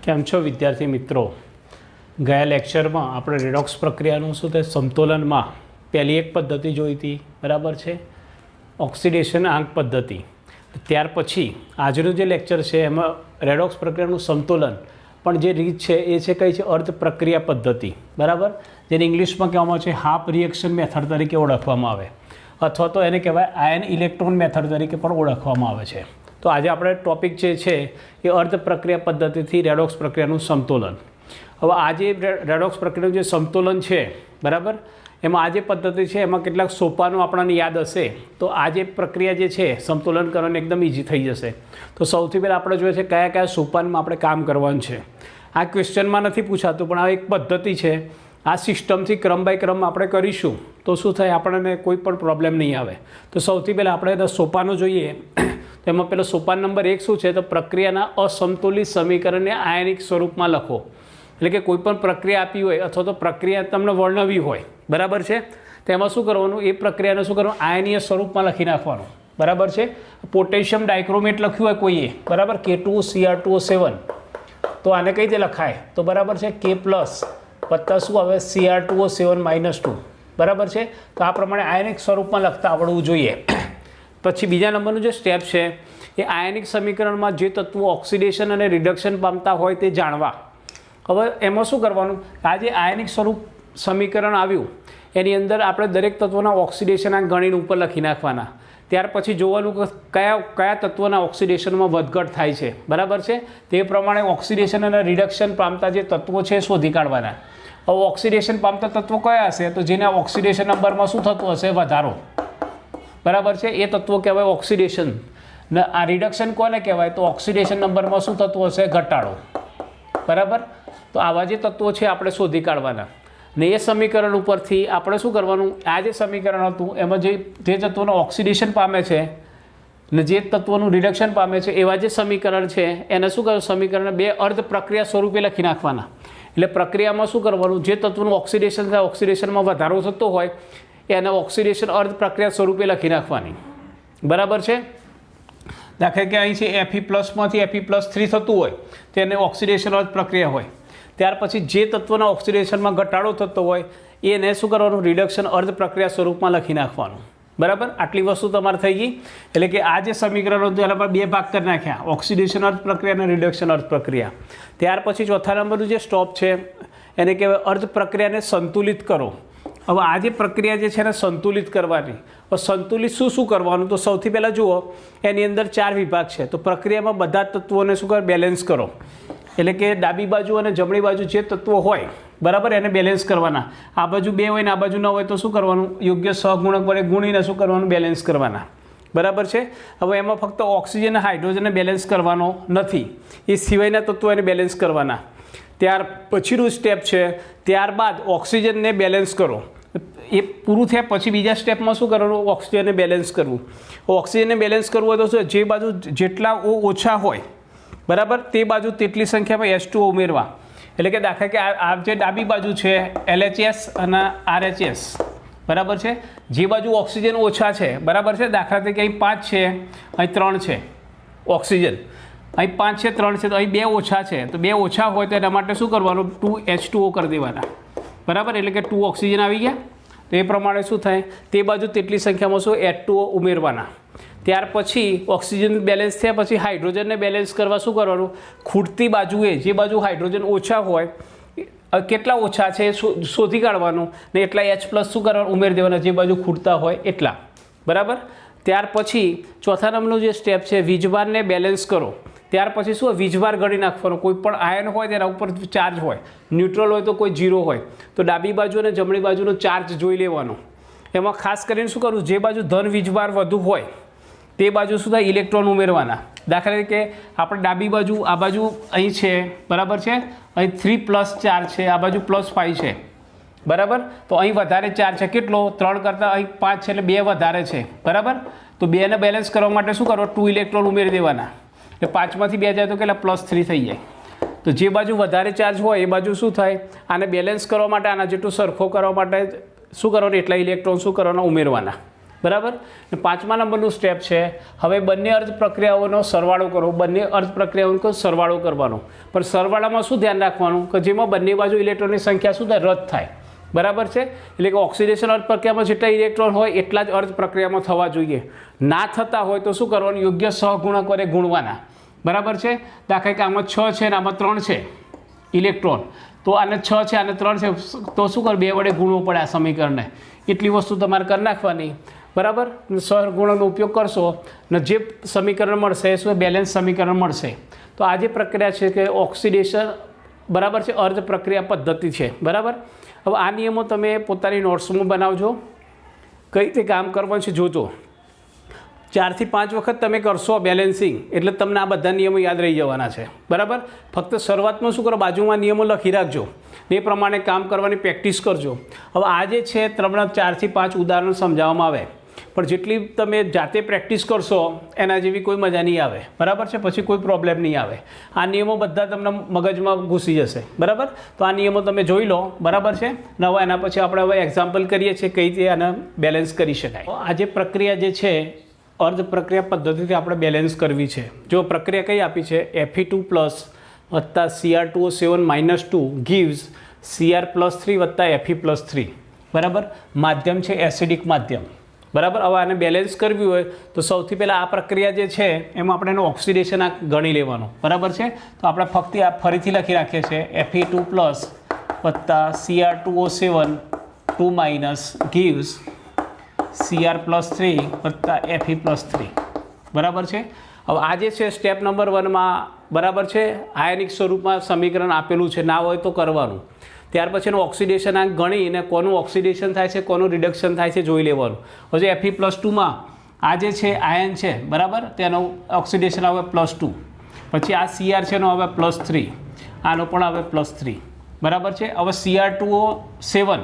કેમ છો વિદ્યાર્થી મિત્રો? ગયા લેક્ચરમાં આપણે રેડોક્સ પ્રક્રિયાનું શું તે સમતોલનમાં પહેલી એક પદ્ધતિ જોઈ હતી, બરાબર છે, ઓક્સિડેશન આંક પદ્ધતિ. ત્યાર પછી આજનું જે લેક્ચર છે એમાં રેડોક્સ પ્રક્રિયાનું સમતોલન પણ જે રીત છે એ છે કઈ છે? અર્ધ પ્રક્રિયા પદ્ધતિ, બરાબર, જેને ઇંગ્લિશમાં કહેવામાં આવે છે હાફ રિએક્શન મેથડ તરીકે ઓળખવામાં આવે, અથવા તો એને કહેવાય આયન ઇલેક્ટ્રોન મેથડ તરીકે પણ ઓળખવામાં આવે છે. તો આજે આપણે ટોપિક જે છે એ અર્ધ પ્રક્રિયા પદ્ધતિથી રેડોક્સ પ્રક્રિયાનું સમતોલન. હવે આ જે રેડોક્સ પ્રક્રિયાનું જે સમતોલન છે, બરાબર, એમાં આ જે પદ્ધતિ છે એમાં કેટલાક સોપાનો આપણને યાદ હશે. તો આ જે પ્રક્રિયા જે છે સમતોલન કરવાની એકદમ ઇઝી થઈ જશે. તો સૌથી પહેલાં આપણે જોઈએ છે કયા કયા સોપાનમાં આપણે કામ કરવાનું છે. આ ક્વેશ્ચનમાં નથી પૂછાતું, પણ આ એક પદ્ધતિ છે. આ સિસ્ટમથી ક્રમ બાય ક્રમ આપણે કરીશું તો શું થાય, આપણને કોઈ પણ પ્રોબ્લેમ નહીં આવે. તો સૌથી પહેલાં આપણે એના સોપાનો જોઈએ. તો એમાં પહેલો સોપાન નંબર 1 શું છે? તો પ્રક્રિયાના અસમતુલિત સમીકરણને આયનિક સ્વરૂપમાં લખો. એટલે કે કોઈ પણ પ્રક્રિયા આપી હોય અથવા તો પ્રક્રિયા તમને વર્ણવી હોય, બરાબર છે, તો એમાં શું કરવાનું, એ પ્રક્રિયાને શું કરવાનું, આયનીય સ્વરૂપમાં લખી નાખવાનું, બરાબર છે. પોટેશિયમ ડાયક્રોમેટ લખ્યું હોય કોઈએ, બરાબર, K2Cr2O7, તો આને કઈ રીતે લખાય? તો બરાબર છે K પ્લસ વત્તા શું આવે, Cr2O7 -2, બરાબર છે. તો આ પ્રમાણે આયનિક સ્વરૂપમાં લખતા આવડવું જોઈએ. પછી બીજા નંબરનું જે સ્ટેપ છે એ આયનિક સમીકરણમાં જે તત્વો ઓક્સિડેશન અને રિડક્શન પામતા હોય તે જાણવા. હવે એમાં શું કરવાનું, આ જે આયનિક સ્વરૂપ સમીકરણ આવ્યું એની અંદર આપણે દરેક તત્વોના ઓક્સિડેશનના ગણીને ઉપર લખી નાખવાના. ત્યાર પછી જોવાનું કે કયા તત્વોના ઓક્સિડેશનમાં વધઘટ થાય છે, બરાબર છે. તે પ્રમાણે ઓક્સિડેશન અને રિડક્શન પામતા જે તત્વો છે શોધી કાઢવાના. હવે ઓક્સિડેશન પામતા તત્વો કયા હશે? તો જેના ઓક્સિડેશન નંબરમાં શું થતું હશે? વધારો, બરાબર છે, એ તત્વો કહેવાય ઓક્સિડેશન. ને આ રિડક્શન કોને કહેવાય? તો ઓક્સિડેશન નંબરમાં શું થતું હશે? ઘટાડો, બરાબર. તો આવા જે તત્વો છે આપણે શોધી કાઢવાના. ને એ સમીકરણ ઉપરથી આપણે શું કરવાનું, આ જે સમીકરણ હતું એમાં જે તત્વોનું ઓક્સિડેશન પામે છે ને જે તત્વોનું રિડક્શન પામે છે એવા જે સમીકરણ છે એને શું કરવું, સમીકરણને બે અર્ધ પ્રક્રિયા સ્વરૂપે લખી નાખવાના. એટલે પ્રક્રિયામાં શું કરવાનું, જે તત્વોનું ઓક્સિડેશન થાય, ઓક્સિડેશનમાં વધારો થતો હોય એને ઓક્સિડેશન અર્ધ પ્રક્રિયા સ્વરૂપે લખી નાખવાની, બરાબર છે. દાખલા કે અહીં છે Fe+માંથી Fe+3 થતું હોય તેને ઓક્સિડેશન અર્ધ પ્રક્રિયા હોય. ત્યાર પછી જે તત્વના ઓક્સિડેશનમાં ઘટાડો થતો હોય એને શું કરવાનું, રિડક્શન અર્ધ પ્રક્રિયા સ્વરૂપમાં લખી નાખવાનું, બરાબર. આટલી વસ્તુ તમારે થઈ ગઈ. એટલે કે આ જે સમીકરણો હતું એના પર બે ભાગ કરી નાખ્યા, ઓક્સિડેશન અર્ધ પ્રક્રિયા અને રિડક્શન અર્ધ પ્રક્રિયા. ત્યાર પછી ચોથા નંબરનું જે સ્ટોપ છે એને કહેવાય અર્ધ પ્રક્રિયાને સંતુલિત કરો. હવે આ જે પ્રક્રિયા જે છે એને સંતુલિત કરવાની. સંતુલિત શું કરવાનું? તો સૌથી પહેલાં જુઓ, એની અંદર 4 વિભાગ છે. તો પ્રક્રિયામાં બધા તત્વોને શું કરો, બેલેન્સ કરો. એટલે કે ડાબી બાજુ અને જમણી બાજુ જે તત્વો હોય, બરાબર, એને બેલેન્સ કરવાના. આ બાજુ 2 હોય ને આ બાજુ ન હોય તો શું કરવાનું, યોગ્ય સહગુણક વડે ગુણીને શું કરવાનું, બેલેન્સ કરવાના, બરાબર છે. હવે એમાં ફક્ત ઓક્સિજન અને હાઇડ્રોજનને બેલેન્સ કરવાનો નથી, એ સિવાયના તત્વો એને બેલેન્સ કરવાના. ત્યાર પછીનું સ્ટેપ છે, ત્યારબાદ ઓક્સિજનને બેલેન્સ કરો. એ પૂરું થયા પછી બીજા સ્ટેપમાં શું કરવાનું, ઓક્સિજનને બેલેન્સ કરવું. ઓક્સિજનને બેલેન્સ કરવું હોય તો શું, જે બાજુ જેટલા ઓછા હોય, બરાબર, તે બાજુ તેટલી સંખ્યામાં H2O ઉમેરવા. એટલે કે દાખલા કે આ જે ડાબી બાજુ છે LHS અને RHS, બરાબર છે, જે બાજુ ઓક્સિજન ઓછા છે, બરાબર છે, દાખલા તરીકે અહીં 5 છે, અહીં 3 છે ઓક્સિજન, અહીં 5 છે, 3 છે, તો અહીં 2 ઓછા છે. તો 2 ઓછા હોય તો એના માટે શું કરવાનું, 2 H2O કરી દેવાના, બરાબર. એટલે કે 2 ઓક્સિજન આવી ગયા. તો એ પ્રમાણે શું થાય, તે બાજુ તેટલી સંખ્યામાં શું H2O ઉમેરવાના. ત્યાર પછી ઓક્સિજન બેલેન્સ થયા પછી હાઇડ્રોજનને બેલેન્સ કરવા શું કરવાનું, ખૂટતી બાજુએ જે બાજુ હાઇડ્રોજન ઓછા હોય, કેટલા ઓછા છે શોધી કાઢવાનું ને એટલા H+ શું કરવાનું, ઉમેરી દેવાના, જે બાજુ ખૂટતા હોય એટલા, બરાબર. ત્યાર પછી ચોથા નંબરનું જે સ્ટેપ છે, વીજભારને બેલેન્સ કરો. ત્યાર પછી શું, વીજભાર ગણી નાખવાનો. કોઈ પણ આયન હોય તેના ઉપર ચાર્જ હોય, ન્યુટ્રલ હોય તો કોઈ 0 હોય, તો ડાબી બાજુ અને જમણી બાજુનો ચાર્જ જોઈ લેવાનો. એમાં ખાસ કરીને શું કરવું, જે બાજુ ધન વીજભાર વધુ હોય તે બાજુ શું થાય, ઇલેક્ટ્રોન ઉમેરવાના. દાખલા તરીકે આપણે ડાબી બાજુ, આ બાજુ અહીં છે, બરાબર છે, અહીં 3+4 છે, આ બાજુ +5 છે, બરાબર. તો અહીં વધારે ચાર્જ છે, કેટલો, 3 કરતાં અહીં 5 છે, એટલે 2 વધારે છે, બરાબર. તો 2ને બેલેન્સ કરવા માટે શું કરો, 2 ઇલેક્ટ્રોન ઉમેરી દેવાના. એટલે 5માંથી 2 જાય તો કેટલા, +3 થઈ જાય. તો જે બાજુ વધારે ચાર્જ હોય એ બાજુ શું થાય, આને બેલેન્સ કરવા માટે, આના જેટલું સરખો કરવા માટે શું કરવાનું, એટલા ઇલેક્ટ્રોન શું કરવાના, ઉમેરવાના, બરાબર. અને 5મા નંબરનું સ્ટેપ છે હવે બંને અર્ધ પ્રક્રિયાઓનો સરવાળો કરો. બંને અર્ધ પ્રક્રિયાઓનો સરવાળો કરવાનો, પણ સરવાળામાં શું ધ્યાન રાખવાનું કે જેમાં બંને બાજુ ઇલેક્ટ્રોનની સંખ્યા શું થાય, રદ થાય. બરાબર છે. એટલે કે ઓક્સિડેશન અર્ધ પ્રક્રિયામાં જેટલા ઇલેક્ટ્રોન હોય એટલા જ અર્ધ પ્રક્રિયામાં થવા જોઈએ. ના થતા હોય તો શું કરવાનું, યોગ્ય સહગુણક વડે ગુણવાના. બરાબર છે. દાખલા કે આમાં 6 છે અને આમાં 3 છે ઇલેક્ટ્રોન, તો આને 6 છે આને 3 છે તો શું કર, 2 વડે ગુણવું પડે આ સમીકરણને. એટલી વસ્તુ તમારે કરી નાખવાની. બરાબર. સહગુણકનો ઉપયોગ કરશો ને જે સમીકરણ મળશે એ શું બેલેન્સ સમીકરણ મળશે. તો આ જે પ્રક્રિયા છે કે ઓક્સિડેશન બરાબર છે અર્ધ પ્રક્રિયા પદ્ધતિ છે. બરાબર. હવે આ નિયમો તમે પોતાની નોટ્સમાં બનાવજો, કઈ રીતે કામ કરવાનું છે જોજો. 4 થી 5 વખત તમે કરશો બેલેન્સિંગ એટલે તમને આ બધા નિયમો યાદ રહી જવાના છે. બરાબર. ફક્ત શરૂઆતમાં શું કરો, બાજુમાં નિયમો લખી રાખજો, એ પ્રમાણે કામ કરવાની પ્રેક્ટિસ કરજો. હવે આ જે છે તમને 4 થી 5 ઉદાહરણ સમજાવવામાં આવે, પણ જેટલી તમે જાતે પ્રેક્ટિસ કરશો એના જેવી કોઈ મજા નહીં આવે. બરાબર છે. પછી કોઈ પ્રોબ્લેમ નહીં આવે. આ નિયમો બધા તમને મગજમાં ઘૂસી જશે. બરાબર. તો આ નિયમો તમે જોઈ લો. બરાબર છે. ને હવે એના પછી આપણે હવે એક્ઝામ્પલ કરીએ છીએ કઈ રીતે આને બેલેન્સ કરી શકાય. આ જે પ્રક્રિયા જે છે અર્ધ પ્રક્રિયા પદ્ધતિથી આપણે બેલેન્સ કરવી છે. જો પ્રક્રિયા કઈ આપી છે, Fe2+ વત્તા Cr2O7 - 2 gives Cr+3 વત્તા Fe+3. બરાબર. માધ્યમ છે એસિડિક માધ્યમ. બરાબર. હવે આને બેલેન્સ કરવી હોય તો સૌથી પહેલાં આ પ્રક્રિયા જે છે એમાં આપણે એનું ઓક્સિડેશન આ ગણી લેવાનું. બરાબર છે. તો આપણે ફક્ત આ ફરીથી લખી રાખીએ છીએ Fe2+ વત્તા Cr2O7 2 - gives Cr+3 વત્તા Fe+3. બરાબર છે. હવે આ જે છે સ્ટેપ નંબર 1માં બરાબર છે આયનિક સ્વરૂપમાં સમીકરણ આપેલું છે, ના હોય તો કરવાનું. ત્યાર પછીનું ઓક્સિડેશન આંક ગણીને કોનું ઓક્સિડેશન થાય છે કોનું રિડક્શન થાય છે જોઈ લેવાનું. હવે Fe+2માં આ જે છે આયન છે બરાબર, તેનું ઓક્સિડેશન આવે +2. પછી આ Cr છે એનો આવે +3, આનો પણ આવે +3. બરાબર છે. હવે Cr2O7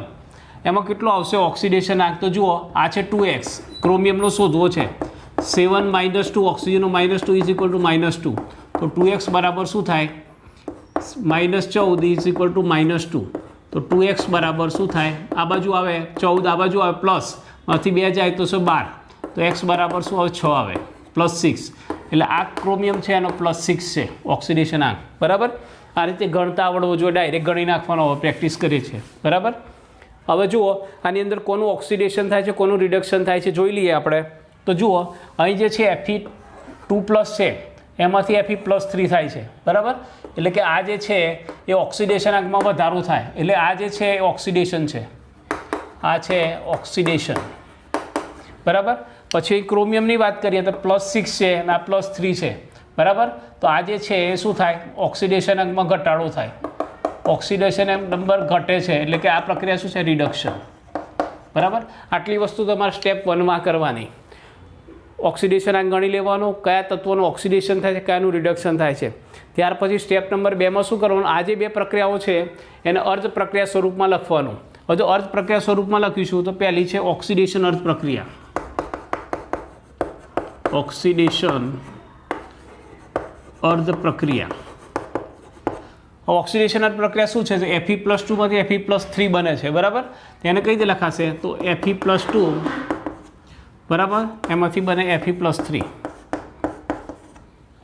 એમાં કેટલો આવશે ઓક્સિડેશન આંક, તો જુઓ આ છે 2x, ક્રોમિયમનો શોધવો છે. 7 - 2 ઓક્સિજનનો -2 ઇઝ ઇક્વલ ટુ -2, તો 2x બરાબર શું થાય, -14 ઇઝ ઇક્વલ ટુ -2, તો 2x બરાબર શું થાય, આ બાજુ આવે 14, આ બાજુ આવે પ્લસ, માંથી 2 જાય તો 12, તો x બરાબર શું આવે 6 આવે, +6. એટલે આ ક્રોમિયમ છે એનો +6 છે ઓક્સિડેશન આંક. બરાબર. આ રીતે ગણતા આવડવો જોઈએ, ડાયરેક્ટ ગણી નાખવાનો હવે પ્રેક્ટિસ કરીએ છીએ. બરાબર. હવે જુઓ આની અંદર કોનું ઓક્સિડેશન થાય છે કોનું રિડક્શન થાય છે જોઈ લઈએ આપણે. તો જુઓ અહીં જે છે Fe2+ છે એમાંથી Fe+3 થાય છે. બરાબર. એટલે કે આ જે છે એ ઓક્સિડેશન આંકમાં વધારો થાય, એટલે આ જે છે એ ઓક્સિડેશન છે, આ છે ઓક્સિડેશન. બરાબર. પછી ક્રોમિયમની વાત કરીએ તો +6 છે અને આ +3 છે. બરાબર. તો આ જે છે એ શું થાય, ઓક્સિડેશન આંકમાં ઘટાડો થાય, ઓક્સિડેશન નંબર ઘટે છે, એટલે કે આ પ્રક્રિયા શું છે, રિડક્શન. બરાબર. આટલી વસ્તુ તમારે સ્ટેપ 1માં કરવાની. ઓક્સિડેશન આંક ગણી લેવાનું, કયા તત્વોનું ઓક્સિડેશન થાય છે કયાનું રિડક્શન થાય છે. ત્યાર પછી સ્ટેપ નંબર 2માં શું કરવાનું, આ જે બે પ્રક્રિયાઓ છે એને અર્ધ પ્રક્રિયા સ્વરૂપમાં લખવાનું. હવે જો અર્ધ પ્રક્રિયા સ્વરૂપમાં લખીશું તો પહેલી છે ઓક્સિડેશન અર્ધ પ્રક્રિયા. ઓક્સિડેશન અર્ધ પ્રક્રિયા. ઓક્સિડેશન અર્ધ પ્રક્રિયા શું છે, Fe+2માંથી Fe+3 બને છે. બરાબર. તેને કઈ રીતે લખાશે, તો Fe+2 બરાબર એમાંથી બને Fe+3.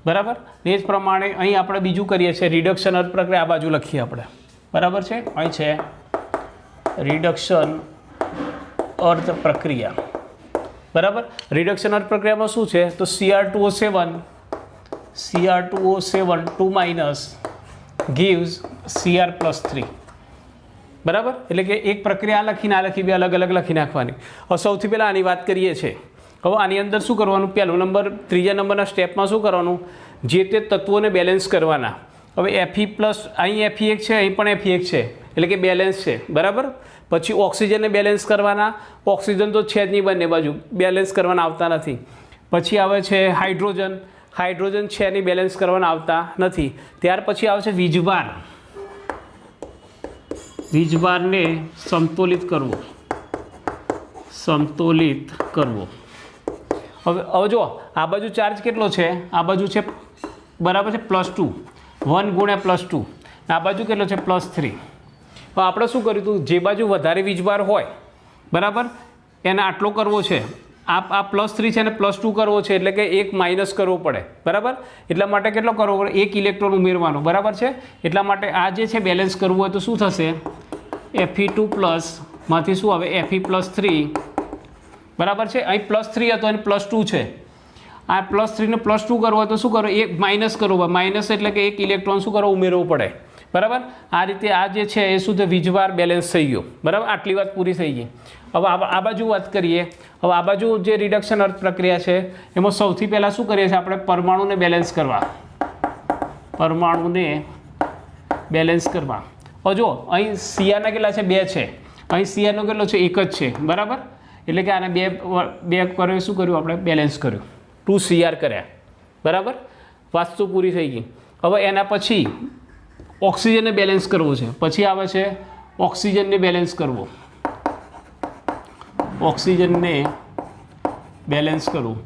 બરાબર. એ જ પ્રમાણે અહીં આપણે બીજું કરીએ છીએ રિડક્શન અર્ધ પ્રક્રિયા, આ બાજુ લખીએ આપણે. બરાબર છે. અહીં છે રિડક્શન અર્ધ પ્રક્રિયા. બરાબર. રિડક્શન અર્ધ પ્રક્રિયામાં શું છે, તો Cr2O7 2 - gives Cr+3. બરાબર. એટલે કે એક પ્રક્રિયા લખીને આ લખી, બે અલગ અલગ લખી નાખવાની. હવે સૌથી પહેલાં આની વાત કરીએ છીએ. હવે આની અંદર શું કરવાનું, પહેલો નંબર ત્રીજા નંબરના સ્ટેપમાં શું કરવાનું, જે તે તત્વોને બેલેન્સ કરવાના. હવે Fe+, અહીં Fe1 છે અહીં પણ Fe1 છે, એટલે કે બેલેન્સ છે. બરાબર. પછી ઓક્સિજનને બેલેન્સ કરવાના, ઓક્સિજન તો છે જ નહીં બંને બાજુ, બેલેન્સ કરવાના આવતા નથી. પછી આવે છે હાઇડ્રોજન, હાઇડ્રોજન છે એની બેલેન્સ કરવાના આવતા નથી. ત્યાર પછી આવે છે વીજભાર, વીજભારને સમતોલિત કરવો, સમતોલિત કરવો. હવે જો આ બાજુ ચાર્જ કેટલો છે, આ બાજુ છે બરાબર છે +2, 1 × +2, આ બાજુ કેટલો છે +3. હવે આપણે શું કર્યું હતું, જે બાજુ વધારે વીજભાર હોય બરાબર એને આટલો કરવો છે, આ +3 છે અને +2 કરવો છે એટલે કે એક માઇનસ કરવો પડે, બરાબર. એટલા માટે કેટલો કરવો પડે? એક ઇલેક્ટ્રોન ઉમેરવાનો, બરાબર છે. એટલા માટે આ જે છે બેલેન્સ કરવું હોય તો શું થશે? Fe2+ માંથી શું આવે? Fe+3, બરાબર છે. અહીં +3 હતો અને +2 છે. આ +3 ને +2 કરવો હોય તો શું કરો? એક માઇનસ કરવો પડે. માઇનસ એટલે કે એક ઇલેક્ટ્રોન શું કરવો? ઉમેરવું પડે, બરાબર. આ રીતે આ જે છે એ શું વીજભાર બેલેન્સ થઈ ગયો, બરાબર. આટલી વાત પૂરી થઈ ગઈ. હવે આ બાજુ વાત કરીએ. હવે આ બાજુ જે રિડક્શન અર્થ પ્રક્રિયા છે એમાં સૌથી પહેલાં શું કરીએ છીએ આપણે? પરમાણુને બેલેન્સ કરવા. પરમાણુને બેલેન્સ કરવા. હવે જો અહીં સીઆરના કેટલા છે? 2 છે. અહીં સીઆરનો કેટલો છે? 1 જ છે, બરાબર. એટલે કે આને બે કર્યો, શું કર્યું આપણે? બેલેન્સ કર્યું. 2 CR કર્યા, બરાબર. વાસ્તુ પૂરી થઈ ગઈ. હવે એના પછી ઓક્સિજનને બેલેન્સ કરવો છે. પછી આવે છે ઓક્સિજનને બેલેન્સ કરવો. ઓક્સિજનને બેલેન્સ કરવું.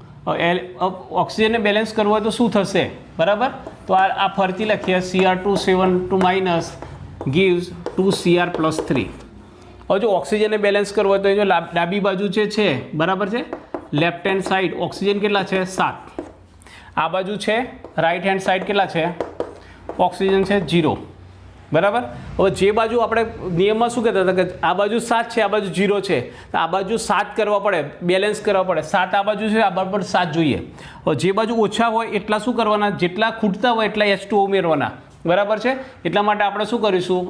ઓક્સિજનને બેલેન્સ કરવું હોય તો શું થશે? બરાબર. તો આ ફરતી લખીએ Cr272- gives 2Cr+3. હવે જો ઓક્સિજનને બેલેન્સ કરવું હોય તો જો ડાબી બાજુ જે છે, બરાબર છે, લેફ્ટ હેન્ડ સાઈડ ઓક્સિજન કેટલા છે? 7. આ બાજુ છે રાઈટ હેન્ડ સાઈડ કેટલા છે? ઓક્સિજન છે 0, બરાબર. હવે જે બાજુ આપણે નિયમમાં શું કહેતા હતા કે આ બાજુ 7 છે, આ બાજુ 0 છે, તો આ બાજુ 7 કરવા પડે, બેલેન્સ કરવા પડે. 7 આ બાજુ છે, આ બરાબર 7 જોઈએ. હવે જે બાજુ ઓછા હોય એટલા શું કરવાના? જેટલા ખૂટતા હોય એટલા H2O ઉમેરવાના, બરાબર છે. એટલા માટે આપણે શું કરીશું?